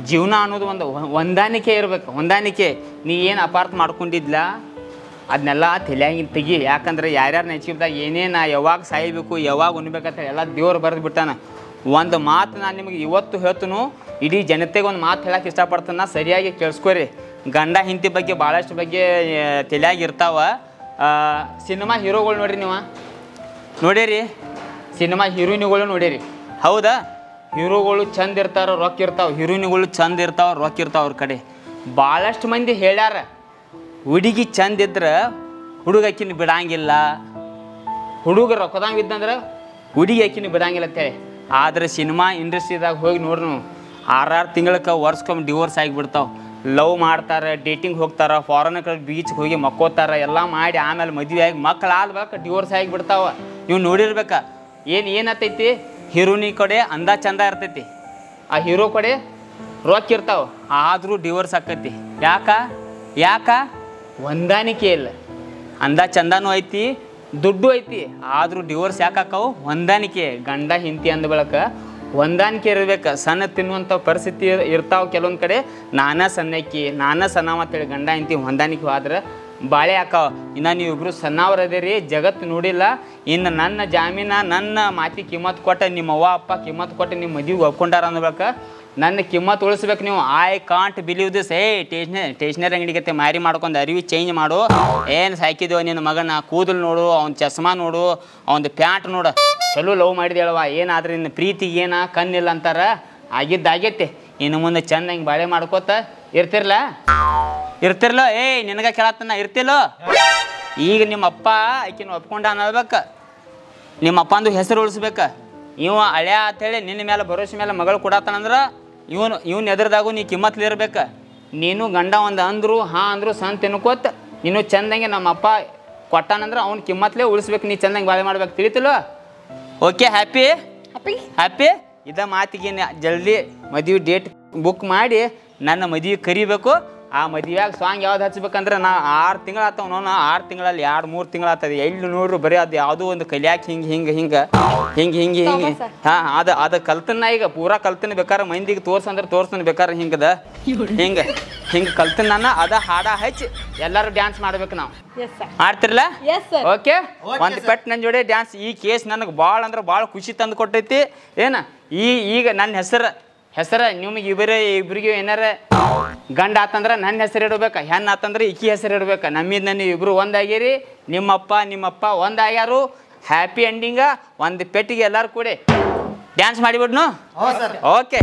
ಜೀವನ ಅನ್ನೋದು ಒಂದು ಹೊಂದಾಣಿಕೆ ಇರಬೇಕು. ಹೊಂದಾಣಿಕೆ. ನೀ ಏನು ಅಪಾರ್ಥ ಮಾಡ್ಕೊಂಡಿದ್ಲ ಅದನ್ನೆಲ್ಲ ತಲೆಯಾಗಿನ ತೆಗಿ. ಯಾಕಂದ್ರೆ ಯಾರ್ಯಾರು ನೆಚ್ಚಿದಾಗ ಏನೇನು ಯಾವಾಗ ಸಾಯಬೇಕು ಯಾವಾಗ ಉಣ್ಬೇಕಂತ ಎಲ್ಲ ದೇವ್ರು ಬರೆದು ಬಿಟ್ಟಾನ. ಒಂದು ಮಾತು ನಾನು ನಿಮಗೆ ಇವತ್ತು ಹೇಳ್ತನು, ಇಡೀ ಜನತೆಗೆ ಒಂದು ಮಾತು ಹೇಳಕ್ಕೆ ಇಷ್ಟಪಡ್ತಾನೆ. ಸರಿಯಾಗಿ ಕೇಳಿಸ್ಕೊರಿ. ಗಂಡ ಹೆಂಡತಿ ಬಗ್ಗೆ ಭಾಳಷ್ಟು ಬಗ್ಗೆ ತಲೆಯಾಗಿರ್ತಾವ. ಸಿನಿಮಾ ಹೀರೋಗಳು ನೋಡ್ರಿ, ನೀವು ನೋಡೀರಿ? ಸಿನಿಮಾ ಹೀರೋಯಿನ್ಗಳು ನೋಡೀರಿ, ಹೌದಾ? ಹೀರೋಗಳು ಚಂದ ಇರ್ತಾರ, ರೊಕ್ಕ ಇರ್ತಾವೆ. ಹೀರೋಯಿನ್ಗಳು ಚಂದ ಇರ್ತಾವೆ, ರೊಕ್ಕ ಇರ್ತಾವೆ ಅವ್ರ ಕಡೆ. ಭಾಳಷ್ಟು ಮಂದಿ ಹೇಳ್ಯಾರ, ಹುಡುಗಿ ಚಂದ ಇದ್ರೆ ಹುಡುಗ ಅಕ್ಕಿನ ಬಿಡಂಗಿಲ್ಲ, ಹುಡುಗ ರೊಕ್ಕದಂಗೆ ಇದ್ದಂದ್ರೆ ಹುಡುಗಿ ಅಕ್ಕಿನ ಬಿಡಂಗಿಲ್ಲ ಅಂತೇಳಿ. ಆದರೆ ಸಿನಿಮಾ ಇಂಡಸ್ಟ್ರಿದಾಗ ಹೋಗಿ ನೋಡ್ರಿ, 6 ತಿಂಗಳಕ್ಕೆ ವರ್ಷಕ್ಕೊಮ್ಮೆ ಡಿವೋರ್ಸ್ ಆಗಿಬಿಡ್ತಾವೆ. ಲವ್ ಮಾಡ್ತಾರೆ, ಡೇಟಿಂಗ್ ಹೋಗ್ತಾರೆ, ಫಾರಿನ್ ಕಡೆ ಬೀಚ್ಗೆ ಹೋಗಿ ಮಕ್ಕೋತಾರೆ, ಎಲ್ಲ ಮಾಡಿ ಆಮೇಲೆ ಮದುವೆ ಆಗಿ ಮಕ್ಕಳು ಆದ್ಬೇಕು ಡಿವೋರ್ಸ್ ಆಗಿಬಿಡ್ತಾವೆ. ನೀವು ನೋಡಿರ್ಬೇಕ. ಏನಾಗ್ತೈತಿ? ಹೀರೋನಿ ಕಡೆ ಅಂದ ಚಂದ ಇರ್ತೈತಿ, ಆ ಹೀರೋ ಕಡೆ ರೊಕ್ಕ ಇರ್ತಾವೆ, ಆದರೂ ಡಿವೋರ್ಸ್ ಆಕೈತಿ. ಯಾಕ ಹೊಂದಾಣಿಕೆ ಇಲ್ಲ. ಅಂದ ಚಂದನೂ ಐತಿ, ದುಡ್ಡು ಐತಿ, ಆದರೂ ಡಿವೋರ್ಸ್ ಯಾಕೆ ಹಾಕವು? ಹೊಂದಾಣಿಕೆ. ಗಂಡ ಹೆಂಡತಿ ಅಂದ ಬಳಕ ಹೊಂದಾಣಿಕೆ ಇರಬೇಕು. ಸಣ್ಣ ತಿನ್ನುವಂಥ ಪರಿಸ್ಥಿತಿ ಇರ್ತಾವೆ ಕೆಲವೊಂದು ಕಡೆ. ನಾನೇ ಸಣ್ಣವ ಅಂತೇಳಿ ಗಂಡ ಹೆಂಡತಿ ಹೊಂದಾಣಿಕೆ ಆದ್ರೆ ಬಾಳೆ ಹಾಕಾವ. ಇನ್ನು ನೀವಿಬ್ರು ಸಣ್ಣವ್ರು ಅದೇರಿ, ಜಗತ್ತು ನೋಡಿಲ್ಲ. ಇನ್ನು ನನ್ನ ಜಾಮೀನ, ನನ್ನ ಮಾತಿ ಕಿಮ್ಮತ್ತು ಕೊಟ್ಟು ನಿಮ್ಮ ಅವ್ವ ಅಪ್ಪ ಕಿಮ್ಮತ್ತು ಕೊಟ್ಟು ನಿಮ್ಮ ಮದುವೆಗೆ ಒಪ್ಕೊಂಡಾರ ಅಂದ್ಬೇಕ. ನನ್ನ ಕಿಮ್ಮತ್ತು ಉಳಿಸ್ಬೇಕು ನೀವು. I can't believe this. Stationery ಅಂಗಡಿಗತ್ತೆ ಮಾರಿ ಮಾಡ್ಕೊಂಡು ಅರಿವಿ ಚೇಂಜ್ ಮಾಡು. ಏನು ಸಾಕಿದೆವು ನಿನ್ನ ಮಗನ? ಕೂದಲು ನೋಡು, ಅವ್ನ ಚಸ್ಮಾ ನೋಡು, ಅವ್ನದು ಪ್ಯಾಂಟ್ ನೋಡು. ಚಲೋ ಲವ್ ಮಾಡಿದೇಳವ, ಏನಾದ್ರೆ ನಿನ್ನ ಪ್ರೀತಿಗೆ ಕಣ್ಣಿಲ್ಲ ಅಂತಾರ. ಆಗಿದ್ದಾಗೈತೆ. ಇನ್ನು ಮುಂದೆ ಚಂದ ಹಿಂಗೆ ಬಾಳೆ ಮಾಡ್ಕೋತ ಇರ್ತಿರ್ಲೋ. ನಿನಗೆ ಕೇಳತ್ತನ ಇರ್ತಿಲ್ಲೋ. ಈಗ ನಿಮ್ಮಪ್ಪ ಆಕಿನ ಒಪ್ಕೊಂಡ ಅನ್ನಬೇಕು. ನಿಮ್ಮಪ್ಪಂದು ಹೆಸರು ಉಳಿಸ್ಬೇಕು. ಇವ ಹಳ್ಯ ಅಂತೇಳಿ ನಿನ್ನ ಮೇಲೆ ಭರೋಸೆ ಮೇಲೆ ಮಗಳು ಕೊಡತ್ತಾನಂದ್ರೆ ಇವನು ಎದುರ್ದಾಗೂ ನೀ ಕಿಮ್ಮತ್ಲಿರ್ಬೇಕು. ನೀನು ಗಂಡ ಒಂದು ಅಂದ್ರು ಸಣ್ಣ ತಿನ್ಕೋತ ನೀನು ಚಂದಂಗೆ ನಮ್ಮಪ್ಪ ಕೊಟ್ಟಾನಂದ್ರೆ ಅವ್ನ ಕಿಮ್ಮತ್ಲೇ ಉಳಿಸ್ಬೇಕು. ನೀ ಚಂದಂಗೆ ಬಾಳೆ ಮಾಡ್ಬೇಕು. ತಿಳಿತಿಲ್ವ? Okay, happy. ಇದ ಮಾತಿಗೆ ಜಲ್ದಿ ಮದುವೆ ಡೇಟ್ ಬುಕ್ ಮಾಡಿ ನನ್ನ ಮದುವೆ ಕರಿಬೇಕು. ಆ ಮದುವೆಯಾಗ ಸಾಂಗ್ ಯಾವ್ದು ಹಚ್ಬೇಕಂದ್ರೆ 6 ತಿಂಗಳು ಆತಾವ. 6 ತಿಂಗಳಲ್ಲಿ 2-3 ತಿಂಗಳು ಆಗ್ತದೆ. ಎಲ್ಲಿ ನೋಡ್ರು ಬರೀ ಅದು ಯಾವುದೋ ಒಂದು ಕಲಿಯಾಕೆ ಹಿಂಗೆ ಹಾಂ, ಅದು ಕಲ್ತನ. ಈಗ ಪೂರಾ ಕಲ್ತನ ಬೇಕಾರೆ ಮಂದಿಗೆ ತೋರ್ಸಂದ್ರೆ ಬೇಕಾರೆ ಹಿಂಗೆ ಕಲ್ತನ. ಅದ ಹಾಡ ಹಚ್ಚಿ ಎಲ್ಲರೂ ಡ್ಯಾನ್ಸ್ ಮಾಡ್ಬೇಕು. ನಾವು ಮಾಡ್ತಿರ್ಲ? ಓಕೆ, ಒಂದು ಪೆಟ್ ನನ್ನ ಜೋಡಿ ಡ್ಯಾನ್ಸ್. ಈ ಕೇಸ್ ನನಗೆ ಭಾಳ ಅಂದ್ರೆ ಭಾಳ ಖುಷಿ ತಂದು ಕೊಟ್ಟೈತಿ. ಈಗ ನನ್ನ ಹೆಸರು ನಿಮಗೆ ಇಬ್ಬರಿಗೂ ಏನಾರ ಗಂಡ ಆತಂದ್ರೆ ನನ್ನ ಹೆಸರು ಇಡ್ಬೇಕು, ಹೆಣ್ಣು ಆತಂದ್ರೆ ಈಕಿ ಹೆಸರು ಇಡ್ಬೇಕು. ನಮ್ಮಿಂದ ನೀವು ಇಬ್ಬರು ಒಂದಾಗಿರಿ. ನಿಮ್ಮಪ್ಪ ಒಂದಾಗ್ಯಾರು. ಹ್ಯಾಪಿ ಎಂಡಿಂಗ. ಒಂದು ಪೆಟ್ಟಿಗೆ ಎಲ್ಲರೂ ಕೂಡಿ ಡ್ಯಾನ್ಸ್ ಮಾಡಿಬಿಡ್ನು? ಓಕೆ.